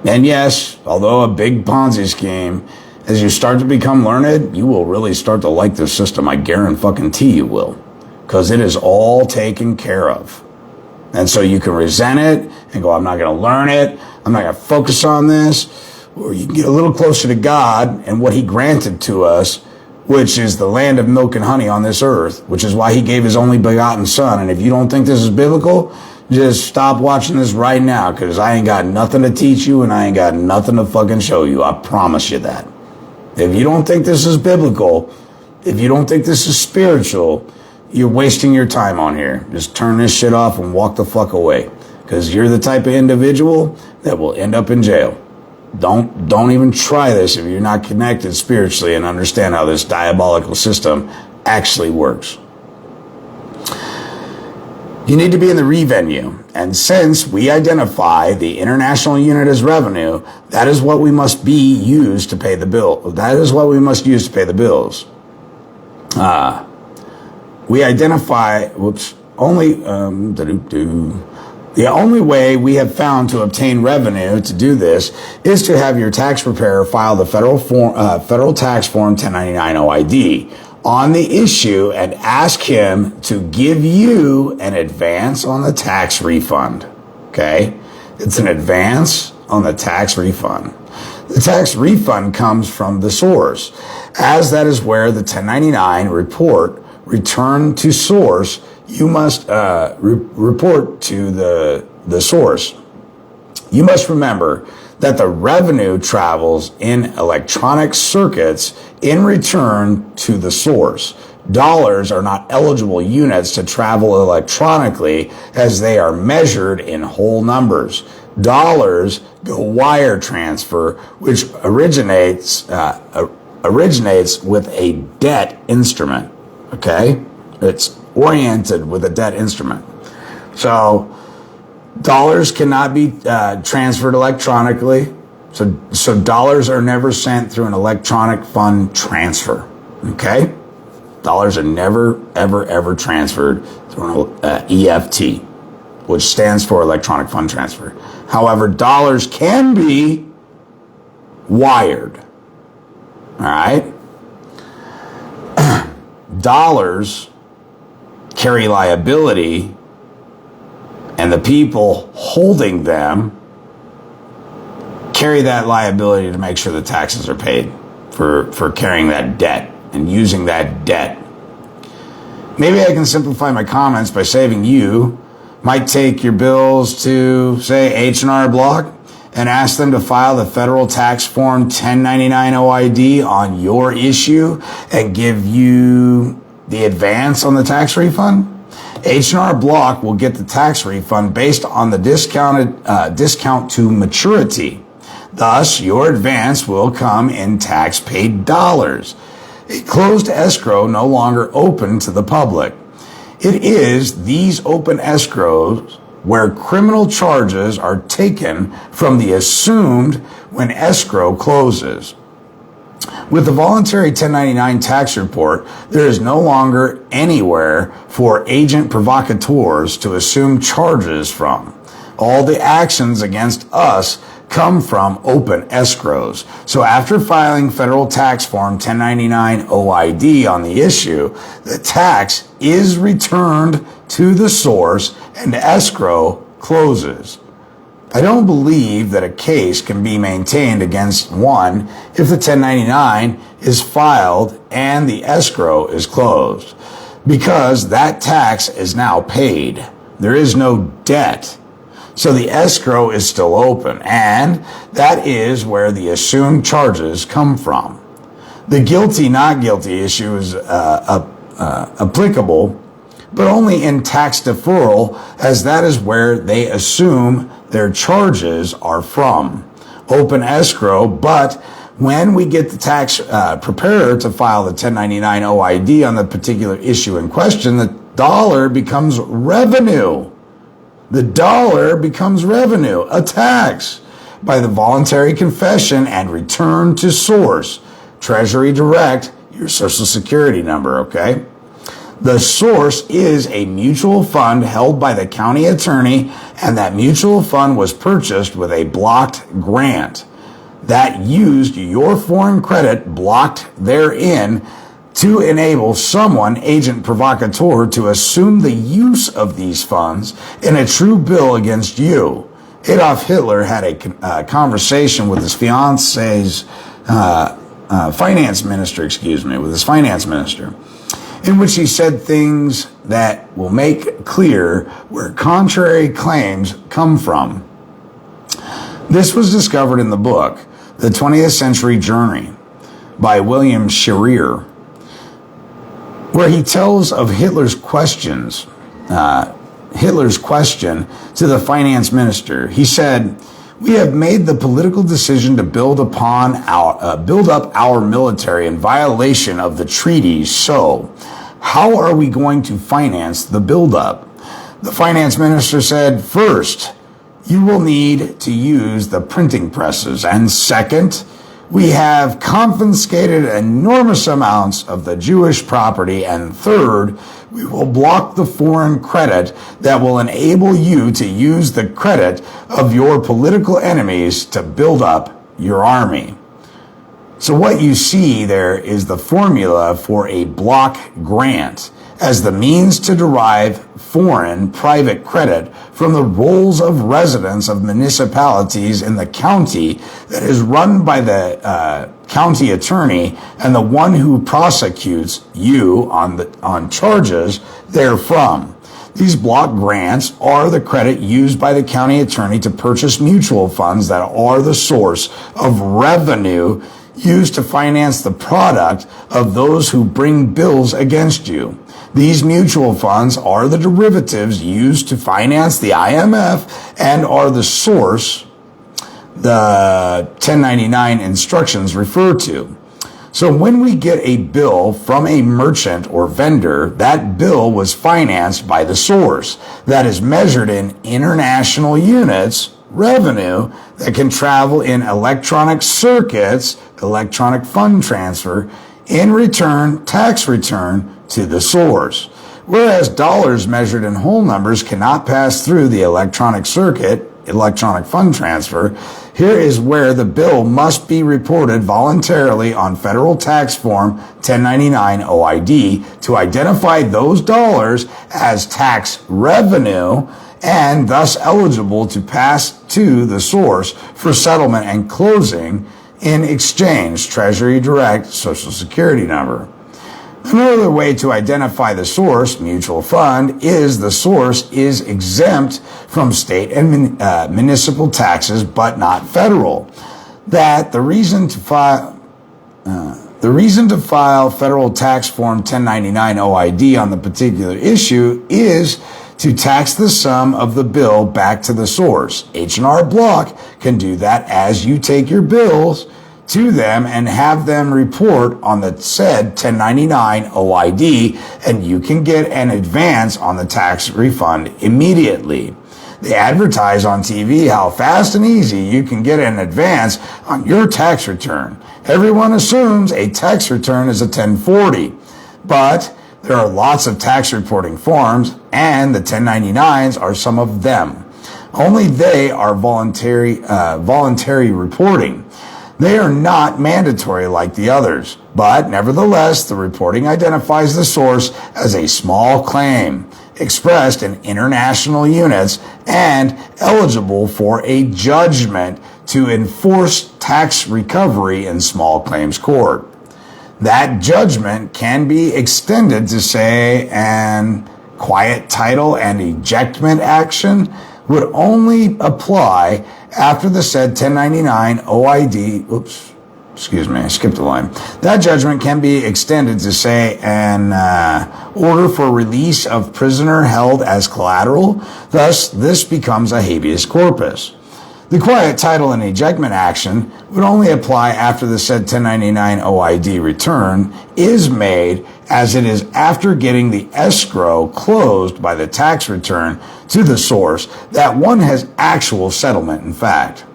[SPEAKER 1] And yes, although a big Ponzi scheme, as you start to become learned, you will really start to like this system. I guarantee you will. Because it is all taken care of. And so you can resent it and go, I'm not going to learn it. I'm not going to focus on this. Or you can get a little closer to God and what he granted to us, which is the land of milk and honey on this earth, which is why he gave his only begotten son. And if you don't think this is biblical, just stop watching this right now, because I ain't got nothing to teach you and I ain't got nothing to fucking show you. I promise you that. If you don't think this is biblical, if you don't think this is spiritual, you're wasting your time on here. Just turn this shit off and walk the fuck away, because you're the type of individual that will end up in jail. Don't even try this if you're not connected spiritually and understand how this diabolical system actually works. You need to be in the revenue. And since we identify the international unit as revenue, that is what we must be used to pay the bill. That is what we must use to pay the bills. We identify, the only way we have found to obtain revenue to do this is to have your tax preparer file the federal tax form 1099 OID on the issue and ask him to give you an advance on the tax refund. Okay? It's an advance on the tax refund. The tax refund comes from the source, as that is where the 1099 report return to source. You must report to the source. You must remember that the revenue travels in electronic circuits in return to the source. Dollars are not eligible units to travel electronically, as they are measured in whole numbers. Dollars go wire transfer, which originates with a debt instrument. Okay? It's oriented with a debt instrument. So dollars cannot be transferred electronically. So dollars are never sent through an electronic fund transfer. Okay? Dollars are never, ever transferred through an EFT, which stands for electronic fund transfer. However, dollars can be wired. All right? Dollars carry liability, and the people holding them carry that liability to make sure the taxes are paid for carrying that debt and using that debt. Maybe I can simplify my comments by saving you might take your bills to, say, H&R Block and ask them to file the federal tax form 1099 OID on your issue and give you the advance on the tax refund. H&R Block will get the tax refund based on the discount to maturity. Thus, your advance will come in tax-paid dollars. A closed escrow no longer open to the public. It is these open escrows where criminal charges are taken from the assumed when escrow closes. With the voluntary 1099 tax report, there is no longer anywhere for agent provocateurs to assume charges from. All the actions against us come from open escrows. So after filing federal tax form 1099 OID on the issue, the tax is returned to the source and escrow closes. I don't believe that a case can be maintained against one if the 1099 is filed and the escrow is closed, because that tax is now paid. There is no debt. So the escrow is still open, and that is where the assumed charges come from. The guilty, not guilty issue is applicable, but only in tax deferral, as that is where they assume their charges are from. Open escrow, but when we get the tax preparer to file the 1099 OID on the particular issue in question, the dollar becomes revenue. The dollar becomes revenue, a tax, by the voluntary confession and return to source. Treasury Direct, your Social Security number, okay? The source is a mutual fund held by the county attorney, and that mutual fund was purchased with a blocked grant that used your foreign credit blocked therein to enable someone, agent provocateur, to assume the use of these funds in a true bill against you. Adolf Hitler had a conversation with his fiance's finance minister, in which he said things that will make clear where contrary claims come from. This was discovered in the book, The 20th Century Journey, by William Scherer, where he tells of Hitler's question to the finance minister. He said, "We have made the political decision to build up our military in violation of the treaties. So, how are we going to finance the buildup?" The finance minister said, "First, you will need to use the printing presses, and second, we have confiscated enormous amounts of the Jewish property, and third, we will block the foreign credit that will enable you to use the credit of your political enemies to build up your army." So what you see there is the formula for a block grant as the means to derive foreign private credit from the rolls of residents of municipalities in the county that is run by the county attorney and the one who prosecutes you on charges therefrom. These block grants are the credit used by the county attorney to purchase mutual funds that are the source of revenue used to finance the product of those who bring bills against you. These mutual funds are the derivatives used to finance the IMF and are the source the 1099 instructions refer to. So when we get a bill from a merchant or vendor, that bill was financed by the source that is measured in international units, revenue that can travel in electronic circuits, electronic fund transfer, in return, tax return to the source. Whereas dollars measured in whole numbers cannot pass through the electronic circuit, electronic fund transfer, here is where the bill must be reported voluntarily on federal tax form 1099 OID to identify those dollars as tax revenue and thus eligible to pass to the source for settlement and closing in exchange, Treasury Direct, Social Security number. Another way to identify the source, mutual fund, is the source is exempt from state and municipal taxes, but not federal. That the reason to file federal tax form 1099 OID on the particular issue is to tax the sum of the bill back to the source. H&R Block can do that as you take your bills to them and have them report on the said 1099 OID, and you can get an advance on the tax refund immediately. They advertise on TV how fast and easy you can get an advance on your tax return. Everyone assumes a tax return is a 1040, but there are lots of tax reporting forms, and the 1099s are some of them. Only they are voluntary reporting. They are not mandatory like the others, but nevertheless, the reporting identifies the source as a small claim, expressed in international units and eligible for a judgment to enforce tax recovery in small claims court. That judgment can be extended to, say, an quiet title and ejectment action, would only apply after the said 1099 OID, excuse me, I skipped a line. That judgment can be extended to, say, an order for release of prisoner held as collateral. Thus, this becomes a habeas corpus. The quiet title and ejectment action would only apply after the said 1099 OID return is made, as it is after getting the escrow closed by the tax return to the source that one has actual settlement in fact.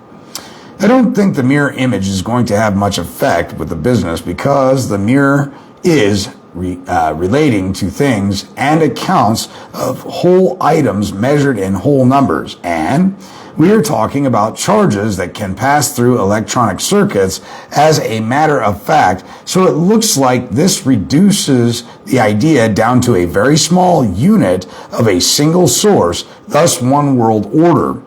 [SPEAKER 1] I don't think the mirror image is going to have much effect with the business because the mirror is relating to things and accounts of whole items measured in whole numbers, and we are talking about charges that can pass through electronic circuits as a matter of fact, so it looks like this reduces the idea down to a very small unit of a single source, thus one world order.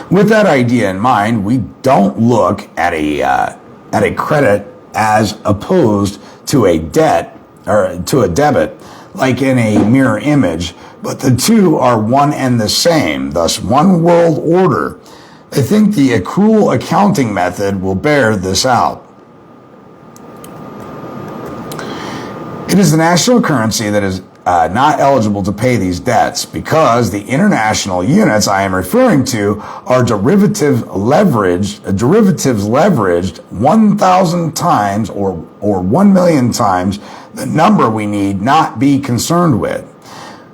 [SPEAKER 1] With that idea in mind, we don't look at a credit as opposed to a debt or to a debit like in a mirror image, but the two are one and the same, thus one world order. I think the accrual accounting method will bear this out. It is the national currency that is not eligible to pay these debts because the international units I am referring to are derivatives leveraged 1,000 times or 1 million times the number we need not be concerned with.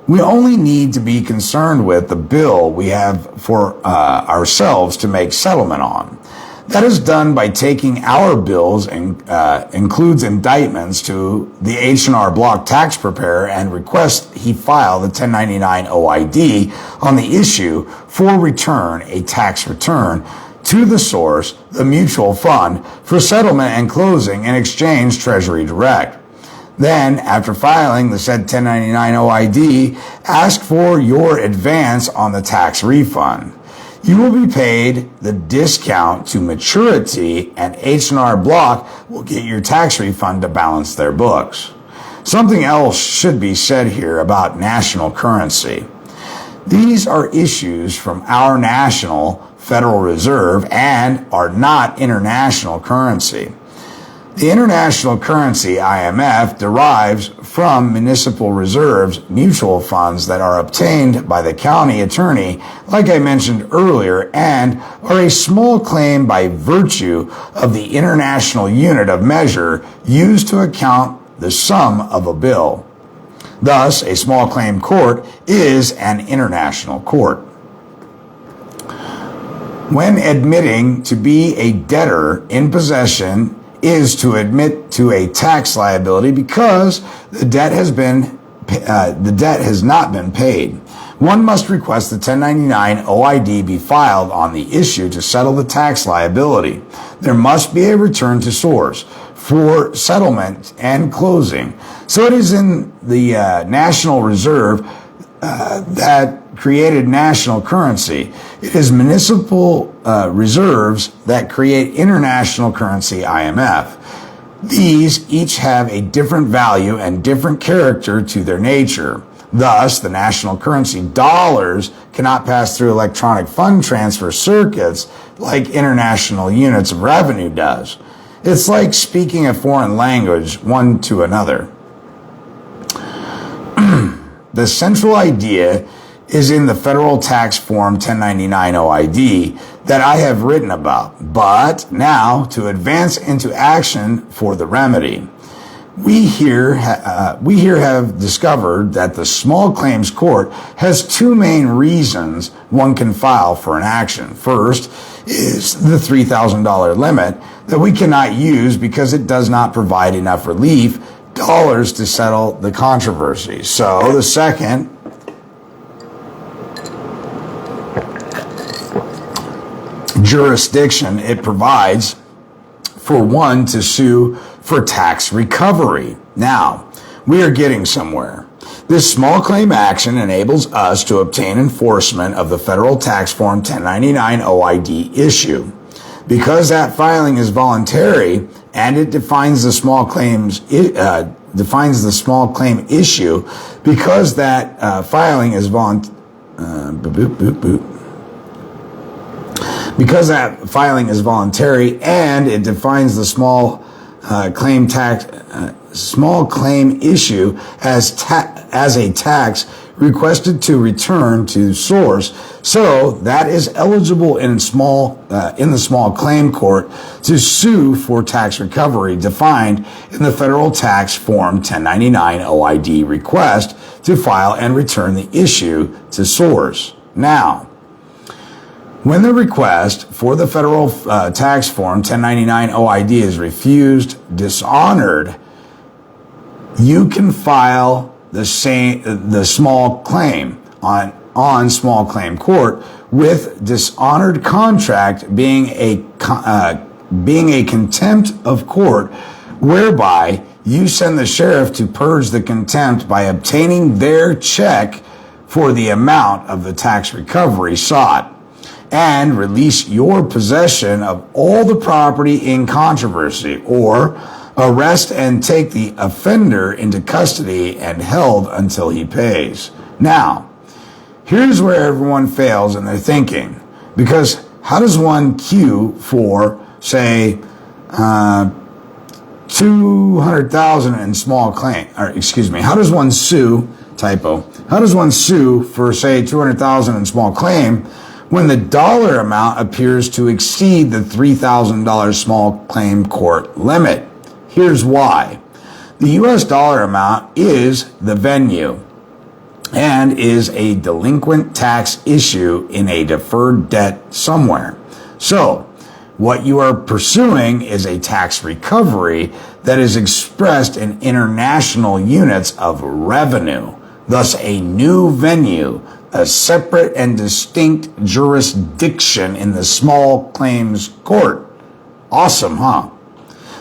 [SPEAKER 1] We only need to be concerned with the bill we have for ourselves to make settlement on. That is done by taking our bills and includes indictments to the H&R Block tax preparer and request he file the 1099 OID on the issue for return, a tax return, to the source, the mutual fund, for settlement and closing and exchange Treasury Direct. Then, after filing the said 1099 OID, ask for your advance on the tax refund. You will be paid the discount to maturity, and H&R Block will get your tax refund to balance their books. Something else should be said here about national currency. These are issues from our national Federal Reserve and are not international currency. The international currency, IMF, derives from municipal reserves, mutual funds that are obtained by the county attorney, like I mentioned earlier, and are a small claim by virtue of the international unit of measure used to account the sum of a bill. Thus, a small claim court is an international court. When admitting to be a debtor in possession is to admit to a tax liability because the debt has not been paid. One must request the 1099 OID be filed on the issue to settle the tax liability. There must be a return to source for settlement and closing. So it is in the National Reserve that created national currency. It is municipal reserves that create international currency, IMF. These each have a different value and different character to their nature. Thus, the national currency dollars cannot pass through electronic fund transfer circuits like international units of revenue does. It's like speaking a foreign language one to another. The central idea is in the federal tax form 1099 OID that I have written about. But now, to advance into action for the remedy, we here have discovered that the small claims court has two main reasons one can file for an action. First is the $3,000 limit that we cannot use because it does not provide enough relief dollars to settle the controversy. So the second jurisdiction it provides for one to sue for tax recovery. Now, we are getting somewhere. This small claim action enables us to obtain enforcement of the federal tax form 1099 OID issue. Because that filing is voluntary and it defines the small claim issue, because that filing is voluntary. Because that filing is voluntary and it defines the small claim issue as a tax requested to return to source, so that is eligible in the small claim court to sue for tax recovery defined in the federal tax form 1099 OID request to file and return the issue to source. Now, when the request for the federal tax form 1099 OID is refused, dishonored, you can file the small claim on small claim court, with dishonored contract being a contempt of court, whereby you send the sheriff to purge the contempt by obtaining their check for the amount of the tax recovery sought, and release your possession of all the property in controversy, or arrest and take the offender into custody and held until he pays. Now, here's where everyone fails in their thinking, because how does one queue for, say, 200,000 in small claim, how does one sue, how does one sue for, say, 200,000 in small claim when the dollar amount appears to exceed the $3,000 small claim court limit? Here's why. The U.S. dollar amount is the venue and is a delinquent tax issue in a deferred debt somewhere. So, what you are pursuing is a tax recovery that is expressed in international units of revenue, thus a new venue, a separate and distinct jurisdiction in the small claims court. Awesome, huh?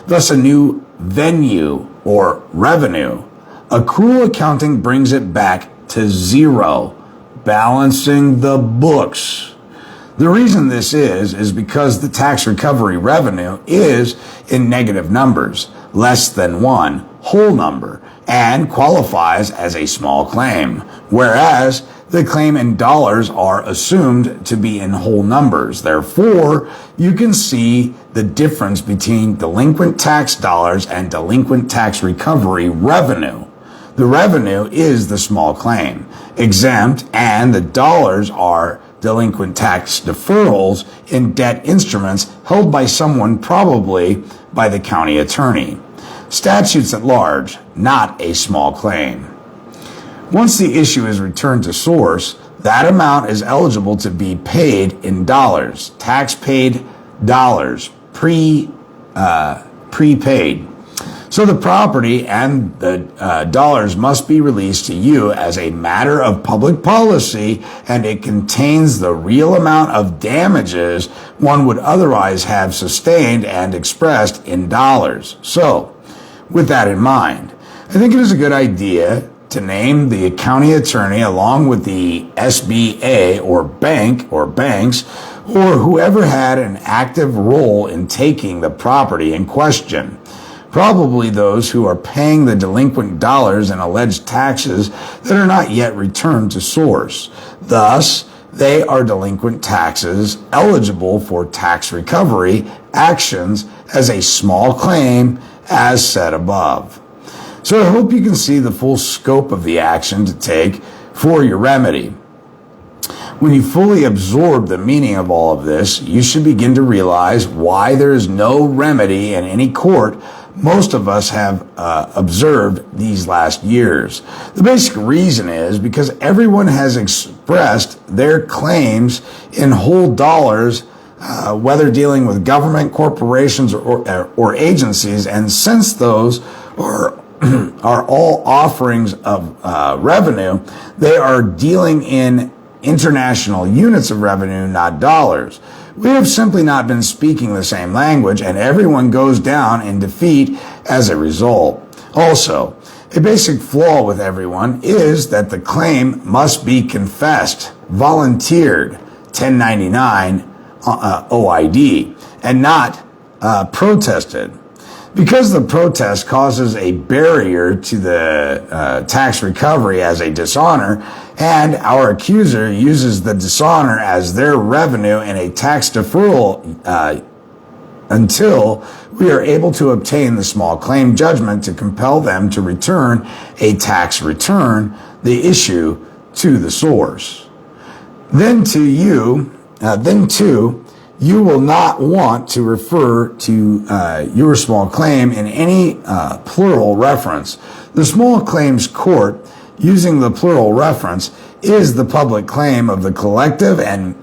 [SPEAKER 1] Thus a new venue or revenue. Accrual accounting brings it back to zero, balancing the books. The reason this is because the tax recovery revenue is in negative numbers, less than one whole number, and qualifies as a small claim, whereas the claim in dollars are assumed to be in whole numbers. Therefore, you can see the difference between delinquent tax dollars and delinquent tax recovery revenue. The revenue is the small claim, exempt, and the dollars are delinquent tax deferrals in debt instruments held by someone, probably by the county attorney. Statutes at large, not a small claim. Once the issue is returned to source, that amount is eligible to be paid in dollars, tax paid dollars, prepaid. So the property and the dollars must be released to you as a matter of public policy, and it contains the real amount of damages one would otherwise have sustained and expressed in dollars. So, with that in mind, I think it is a good idea to name the county attorney along with the SBA or bank or banks or whoever had an active role in taking the property in question. Probably those who are paying the delinquent dollars and alleged taxes that are not yet returned to source. Thus, they are delinquent taxes eligible for tax recovery actions as a small claim as said above. So I hope you can see the full scope of the action to take for your remedy. When you fully absorb the meaning of all of this, you should begin to realize why there is no remedy in any court most of us have observed these last years. The basic reason is because everyone has expressed their claims in whole dollars, whether dealing with government, corporations, or agencies, and since those are all offerings of revenue, they are dealing in international units of revenue, not dollars. We have simply not been speaking the same language, and everyone goes down in defeat as a result. Also, a basic flaw with everyone is that the claim must be confessed, volunteered, 1099 OID, and not protested. Because the protest causes a barrier to the tax recovery as a dishonor, and our accuser uses the dishonor as their revenue in a tax deferral until we are able to obtain the small claim judgment to compel them to return a tax return, the issue to the source. Then too, you will not want to refer to your small claim in any plural reference. The small claims court, using the plural reference, is the public claim of the collective and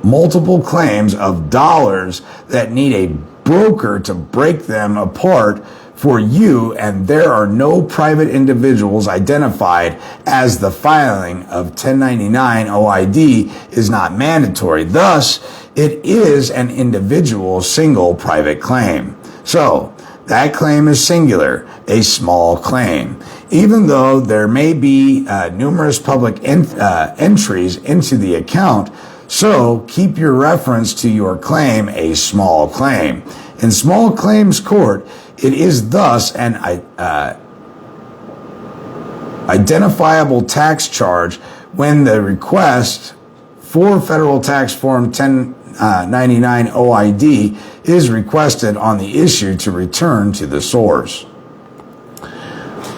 [SPEAKER 1] multiple claims of dollars that need a broker to break them apart for you, and there are no private individuals identified, as the filing of 1099 OID is not mandatory. Thus, it is an individual single private claim. So, that claim is singular, a small claim. Even though there may be numerous public entries into the account, so keep your reference to your claim a small claim. In small claims court, it is thus an identifiable tax charge when the request for federal tax form 1099 OID is requested on the issue to return to the source.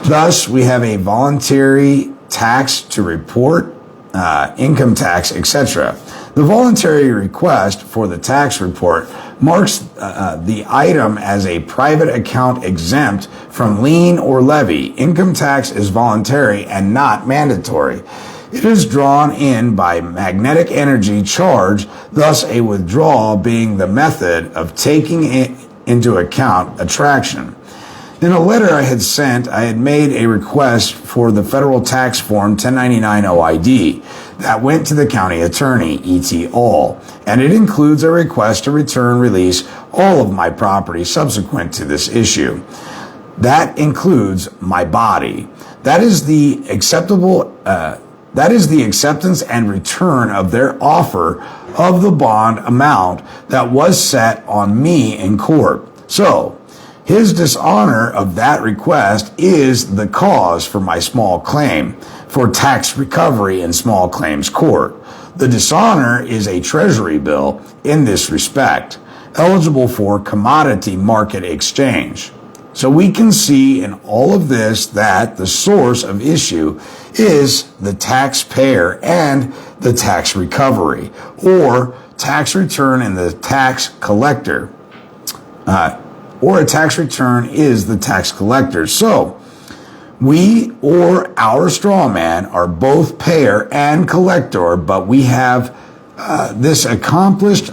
[SPEAKER 1] Thus, we have a voluntary tax to report, income tax, etc. The voluntary request for the tax report marks the item as a private account exempt from lien or levy. Income tax is voluntary and not mandatory. It is drawn in by magnetic energy charge, thus a withdrawal being the method of taking into account attraction. In a letter I had sent, I had made a request for the federal tax form 1099 OID that went to the county attorney, E.T. All, and it includes a request to return release all of my property subsequent to this issue. That includes my body. That is the acceptance and return of their offer of the bond amount that was set on me in court. So, his dishonor of that request is the cause for my small claim for tax recovery in small claims court. The dishonor is a Treasury bill in this respect, eligible for commodity market exchange. So we can see in all of this that the source of issue is the taxpayer and the tax recovery, or tax return and the tax collector. Or a tax return is the tax collector. So, we or our straw man are both payer and collector, but we have this accomplished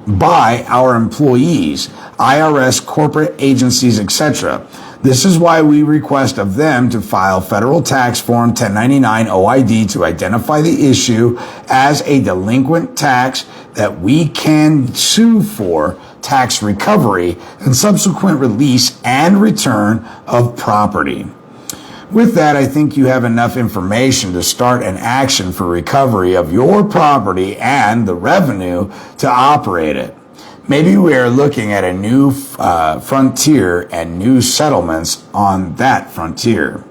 [SPEAKER 1] by our employees, IRS, corporate agencies, etc. This is why we request of them to file federal tax form 1099 OID to identify the issue as a delinquent tax that we can sue for tax recovery and subsequent release and return of property. With that, I think you have enough information to start an action for recovery of your property and the revenue to operate it. Maybe we are looking at a new frontier and new settlements on that frontier.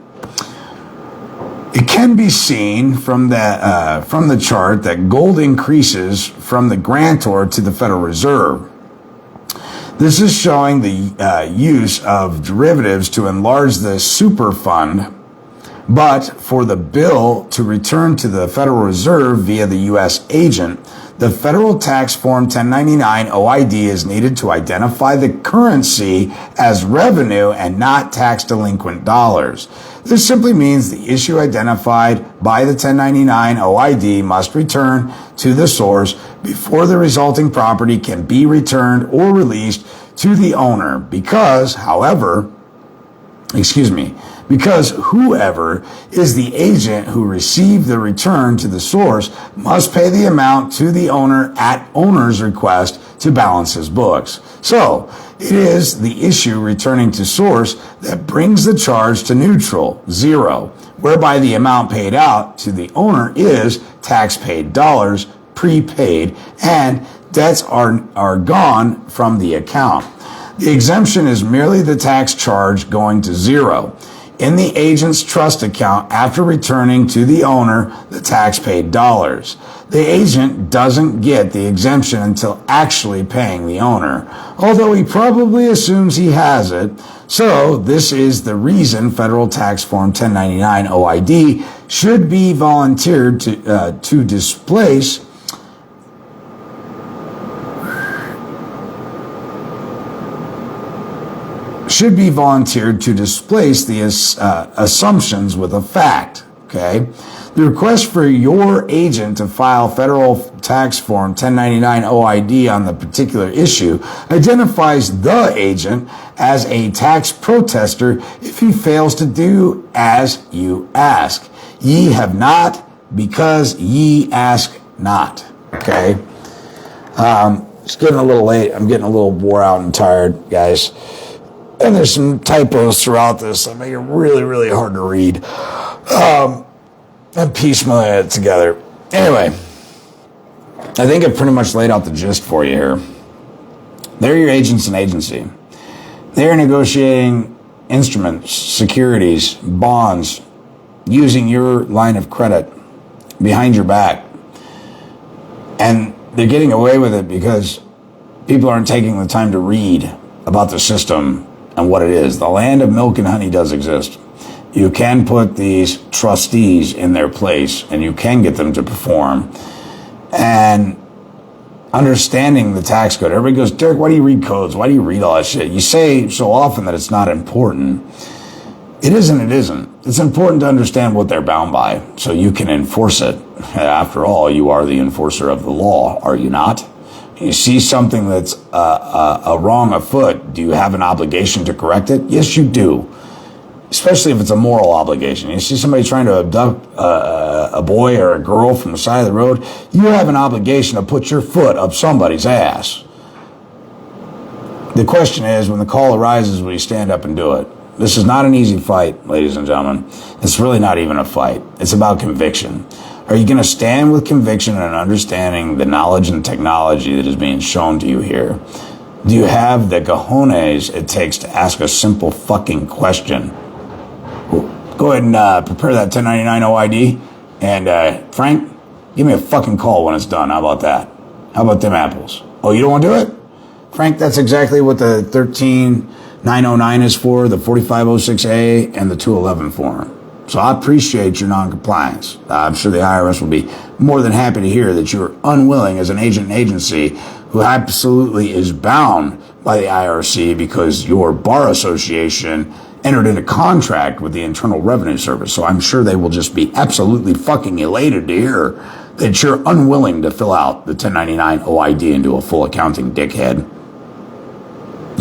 [SPEAKER 1] It can be seen from the chart that gold increases from the grantor to the Federal Reserve. This is showing the use of derivatives to enlarge the super fund, but for the bill to return to the Federal Reserve via the U.S. agent, the federal tax form 1099 OID is needed to identify the currency as revenue and not tax delinquent dollars. This simply means the issue identified by the 1099 OID must return to the source before the resulting property can be returned or released to the owner because whoever is the agent who received the return to the source must pay the amount to the owner at owner's request to balance his books. So, it is the issue returning to source that brings the charge to neutral, zero, whereby the amount paid out to the owner is tax-paid dollars, prepaid, and debts are gone from the account. The exemption is merely the tax charge going to zero. in the agent's trust account after returning to the owner the tax-paid dollars. The agent doesn't get the exemption until actually paying the owner, although he probably assumes he has it. So this is the reason Federal Tax Form 1099 OID should be volunteered to displace the assumptions with a fact. Okay, the request for your agent to file Federal Tax Form 1099 OID on the particular issue identifies the agent as a tax protester if he fails to do as you ask. Ye have not, because ye ask not. Okay, it's getting a little late. I'm getting a little wore out and tired, guys. And there's some typos throughout this that make it really, really hard to read. And piecemeal it together. Anyway, I think I pretty much laid out the gist for you here. They're your agents and agency. They're negotiating instruments, securities, bonds, using your line of credit behind your back. And they're getting away with it because people aren't taking the time to read about the system and what it is. The land of milk and honey does exist. You can put these trustees in their place and you can get them to perform. And understanding the tax code. Everybody goes, Derrick, why do you read codes? Why do you read all that shit? You say so often that it's not important. It isn't, it isn't. It's important to understand what they're bound by so you can enforce it. After all, you are the enforcer of the law, are you not? You see something that's a wrong afoot, do you have an obligation to correct it? Yes, you do. Especially if it's a moral obligation. You see somebody trying to abduct a boy or a girl from the side of the road, you have an obligation to put your foot up somebody's ass. The question is, when the call arises, will you stand up and do it? This is not an easy fight, ladies and gentlemen. It's really not even a fight. It's about conviction. Are you going to stand with conviction and understanding the knowledge and technology that is being shown to you here? Do you have the cojones it takes to ask a simple fucking question? Go ahead and prepare that 1099 OID. And Frank, give me a fucking call when it's done. How about that? How about them apples? Oh, you don't want to do it? Frank, that's exactly what the 13909 is for, the 4506A, and the 211 form. So I appreciate your noncompliance. I'm sure the IRS will be more than happy to hear that you're unwilling as an agent and agency who absolutely is bound by the IRC because your bar association entered into contract with the Internal Revenue Service. So I'm sure they will just be absolutely fucking elated to hear that you're unwilling to fill out the 1099 OID and do a full accounting, dickhead.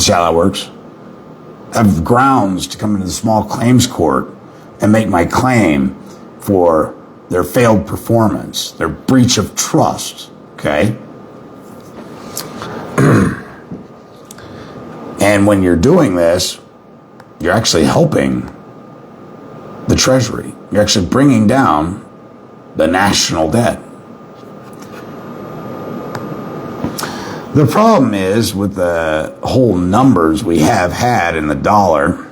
[SPEAKER 1] See how that works? I have grounds to come into the small claims court and make my claim for their failed performance, their breach of trust, okay? And when you're doing this, you're actually helping the Treasury. You're actually bringing down the national debt. The problem is with the whole numbers we have had in the dollars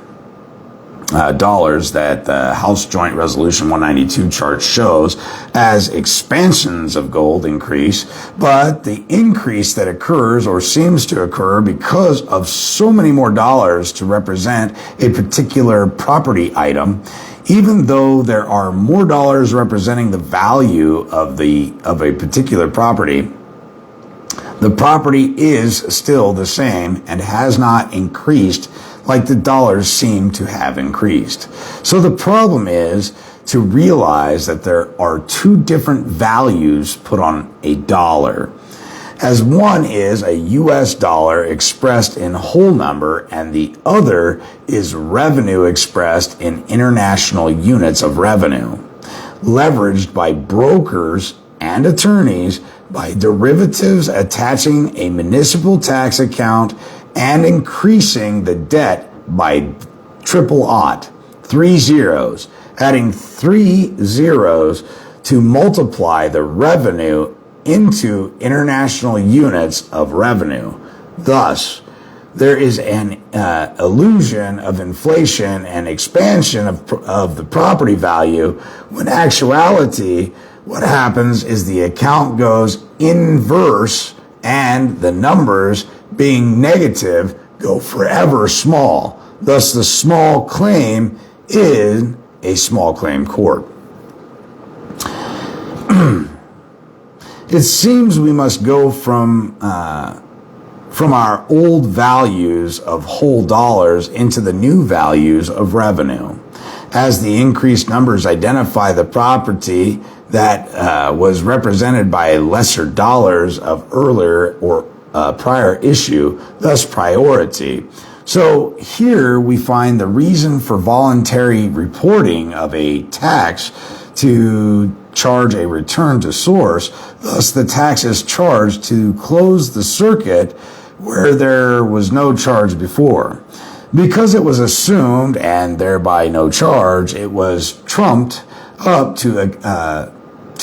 [SPEAKER 1] that the House Joint Resolution 192 chart shows as expansions of gold increase, but the increase that occurs or seems to occur because of so many more dollars to represent a particular property item, even though there are more dollars representing the value of a particular property, the property is still the same and has not increased like the dollars seem to have increased. So the problem is to realize that there are two different values put on a dollar. As one is a US dollar expressed in whole number and the other is revenue expressed in international units of revenue, leveraged by brokers and attorneys by derivatives attaching a municipal tax account and increasing the debt by triple aught, 3 zeros, adding 3 zeros to multiply the revenue into international units of revenue. Thus, there is an illusion of inflation and expansion of the property value, when actuality, what happens is the account goes inverse and the numbers, being negative, go forever small. Thus, the small claim is a small claim court. It seems we must go from our old values of whole dollars into the new values of revenue. As the increased numbers identify the property that was represented by lesser dollars of earlier or prior issue, thus priority. So here we find the reason for voluntary reporting of a tax to charge a return to source. Thus, the tax is charged to close the circuit where there was no charge before. Because it was assumed and thereby no charge, it was trumped up to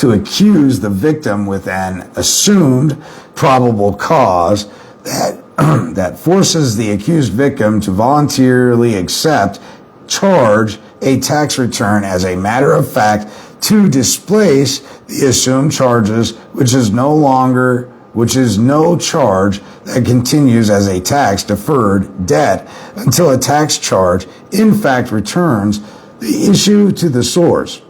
[SPEAKER 1] accuse the victim with an assumed probable cause that forces the accused victim to voluntarily accept, charge a tax return as a matter of fact to displace the assumed charges, which is no charge that continues as a tax deferred debt until a tax charge in fact returns the issue to the source.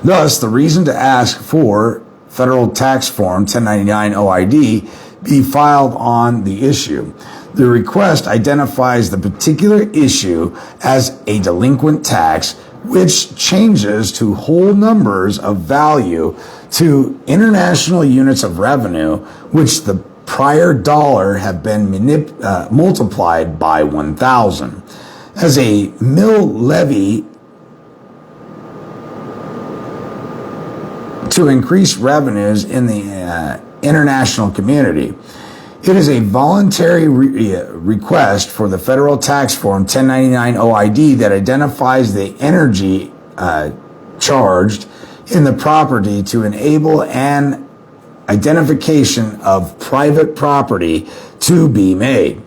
[SPEAKER 1] Thus, the reason to ask for federal tax form 1099 OID be filed on the issue. The request identifies the particular issue as a delinquent tax, which changes to whole numbers of value to international units of revenue, which the prior dollar have been multiplied by 1,000. As a mill levy to increase revenues in the international community. It is a voluntary request for the federal tax form 1099 OID that identifies the energy charged in the property to enable an identification of private property to be made.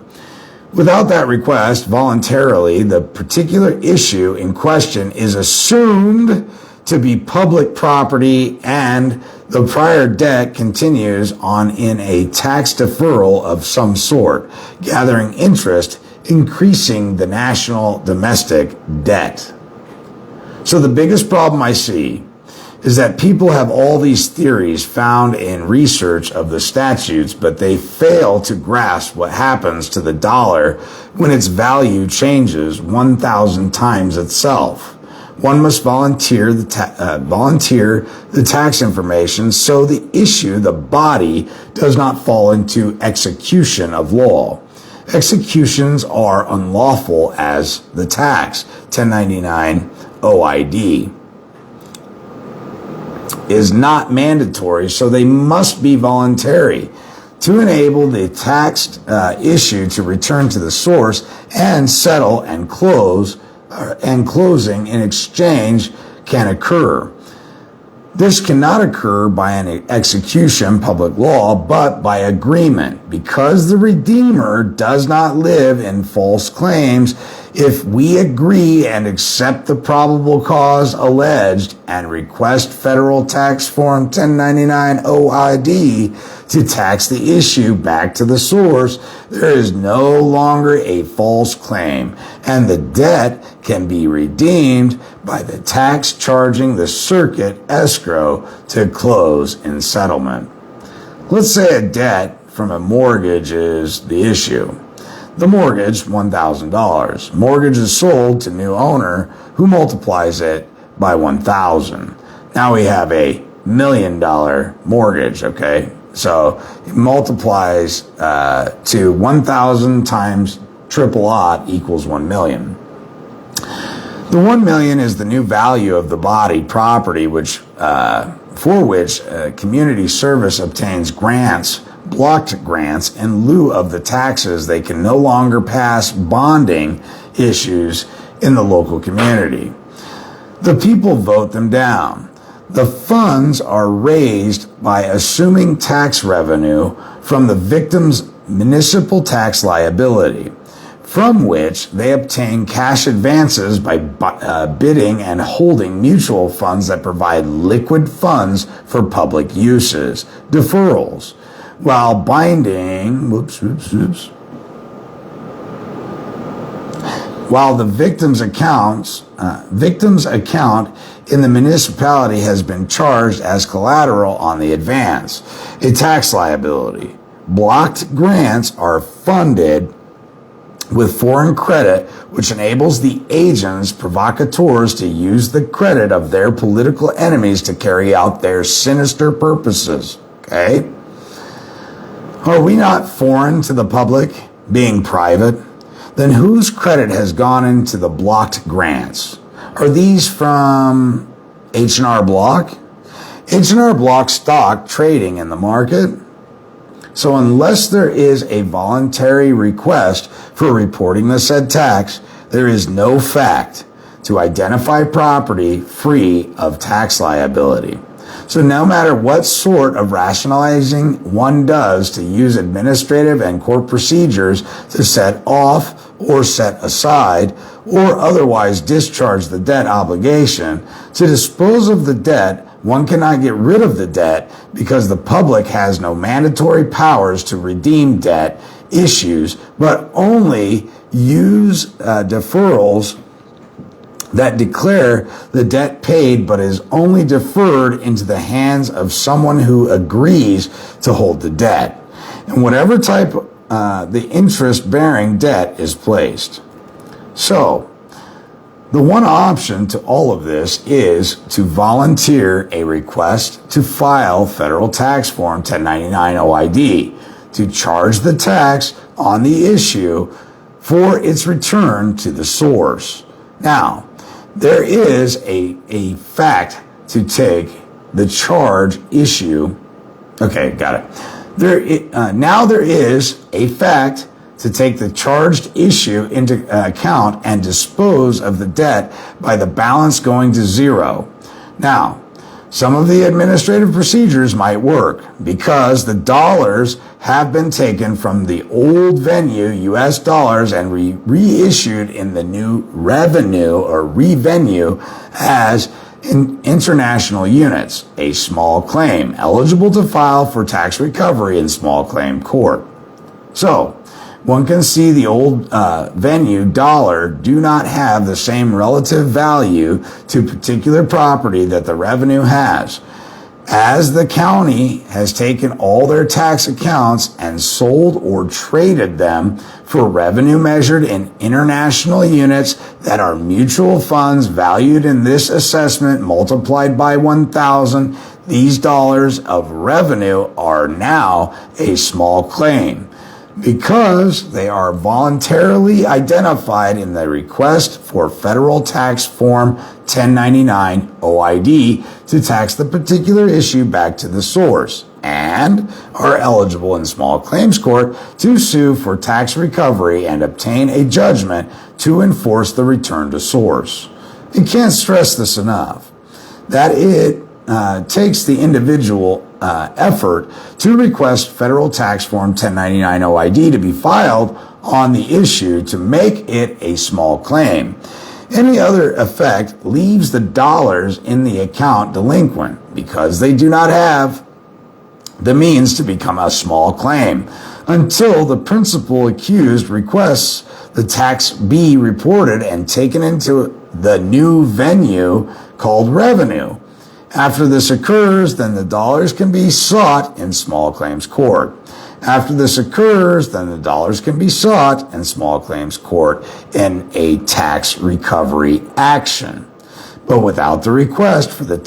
[SPEAKER 1] Without that request, voluntarily, the particular issue in question is assumed to be public property and the prior debt continues on in a tax deferral of some sort, gathering interest, increasing the national domestic debt. So the biggest problem I see is that people have all these theories found in research of the statutes, but they fail to grasp what happens to the dollar when its value changes 1,000 times itself. One must volunteer the tax information so the issue, the body, does not fall into execution of law. Executions are unlawful as the tax 1099 OID is not mandatory, so they must be voluntary to enable the taxed issue to return to the source and settle and close, and closing in exchange can occur. This cannot occur by an execution, public law, but by agreement. Because the Redeemer does not live in false claims, if we agree and accept the probable cause alleged and request federal tax form 1099 OID to tax the issue back to the source, there is no longer a false claim, and the debt can be redeemed by the tax charging the circuit escrow to close in settlement. Let's say a debt from a mortgage is the issue. The mortgage, $1,000. Mortgage is sold to new owner who multiplies it by 1,000. Now we have a $1 million mortgage, okay? So it multiplies to 1,000 times triple odd equals 1 million. The 1 million is the new value of the body property, which for which community service obtains grants, blocked grants in lieu of the taxes. They can no longer pass bonding issues in the local community. The people vote them down. The funds are raised by assuming tax revenue from the victims municipal tax liability, from which they obtain cash advances by bidding and holding mutual funds that provide liquid funds for public uses, deferrals, while binding, while the victim's account in the municipality has been charged as collateral on the advance, a tax liability. Blocked grants are funded with foreign credit, which enables the agents provocateurs to use the credit of their political enemies to carry out their sinister purposes. Okay? Are we not foreign to the public, being private? Then whose credit has gone into the blocked grants? Are these from H&R Block? H&R Block stock trading in the market? So unless there is a voluntary request for reporting the said tax, there is no fact to identify property free of tax liability. So no matter what sort of rationalizing one does to use administrative and court procedures to set off or set aside or otherwise discharge the debt obligation, to dispose of the debt, one cannot get rid of the debt because the public has no mandatory powers to redeem debt issues, but only use deferrals that declare the debt paid but is only deferred into the hands of someone who agrees to hold the debt, and whatever type the interest-bearing debt is placed. So, the one option to all of this is to volunteer a request to file Federal Tax Form 1099 OID to charge the tax on the issue for its return to the source. Now, there is a fact to take the charge issue. Okay, got it. Now there is a fact to take the charged issue into account and dispose of the debt by the balance going to zero. Now, some of the administrative procedures might work because the dollars have been taken from the old venue, US dollars, and reissued in the new revenue or revenue as in international units, a small claim, eligible to file for tax recovery in small claim court. So, one can see the old venue dollar do not have the same relative value to particular property that the revenue has. As the county has taken all their tax accounts and sold or traded them for revenue measured in international units that are mutual funds valued in this assessment multiplied by 1,000, these dollars of revenue are now a small claim, because they are voluntarily identified in the request for Federal Tax Form 1099 OID to tax the particular issue back to the source, and are eligible in small claims court to sue for tax recovery and obtain a judgment to enforce the return to source. You can't stress this enough, that it takes the individual effort to request Federal Tax Form 1099 OID to be filed on the issue to make it a small claim. Any other effect leaves the dollars in the account delinquent because they do not have the means to become a small claim until the principal accused requests the tax be reported and taken into the new venue called revenue. After this occurs, then the dollars can be sought in small claims court. After this occurs, then the dollars can be sought in small claims court in a tax recovery action. But without the request for the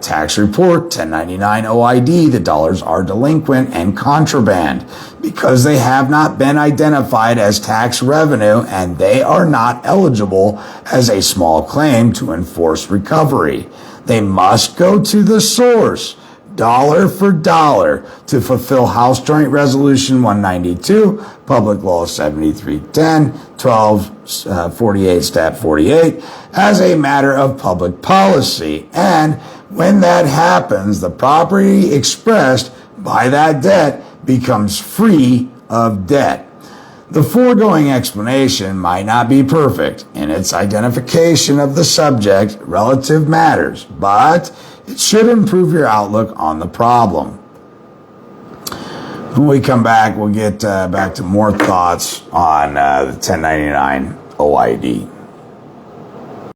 [SPEAKER 1] tax report 1099 OID, the dollars are delinquent and contraband because they have not been identified as tax revenue and they are not eligible as a small claim to enforce recovery. They must go to the source, dollar for dollar, to fulfill House Joint Resolution 192, Public Law 7310, 1248, Stat 48, as a matter of public policy. And when that happens, the property expressed by that debt becomes free of debt. The foregoing explanation might not be perfect in its identification of the subject relative matters, but it should improve your outlook on the problem. When we come back, we'll get back to more thoughts on the 1099 OID.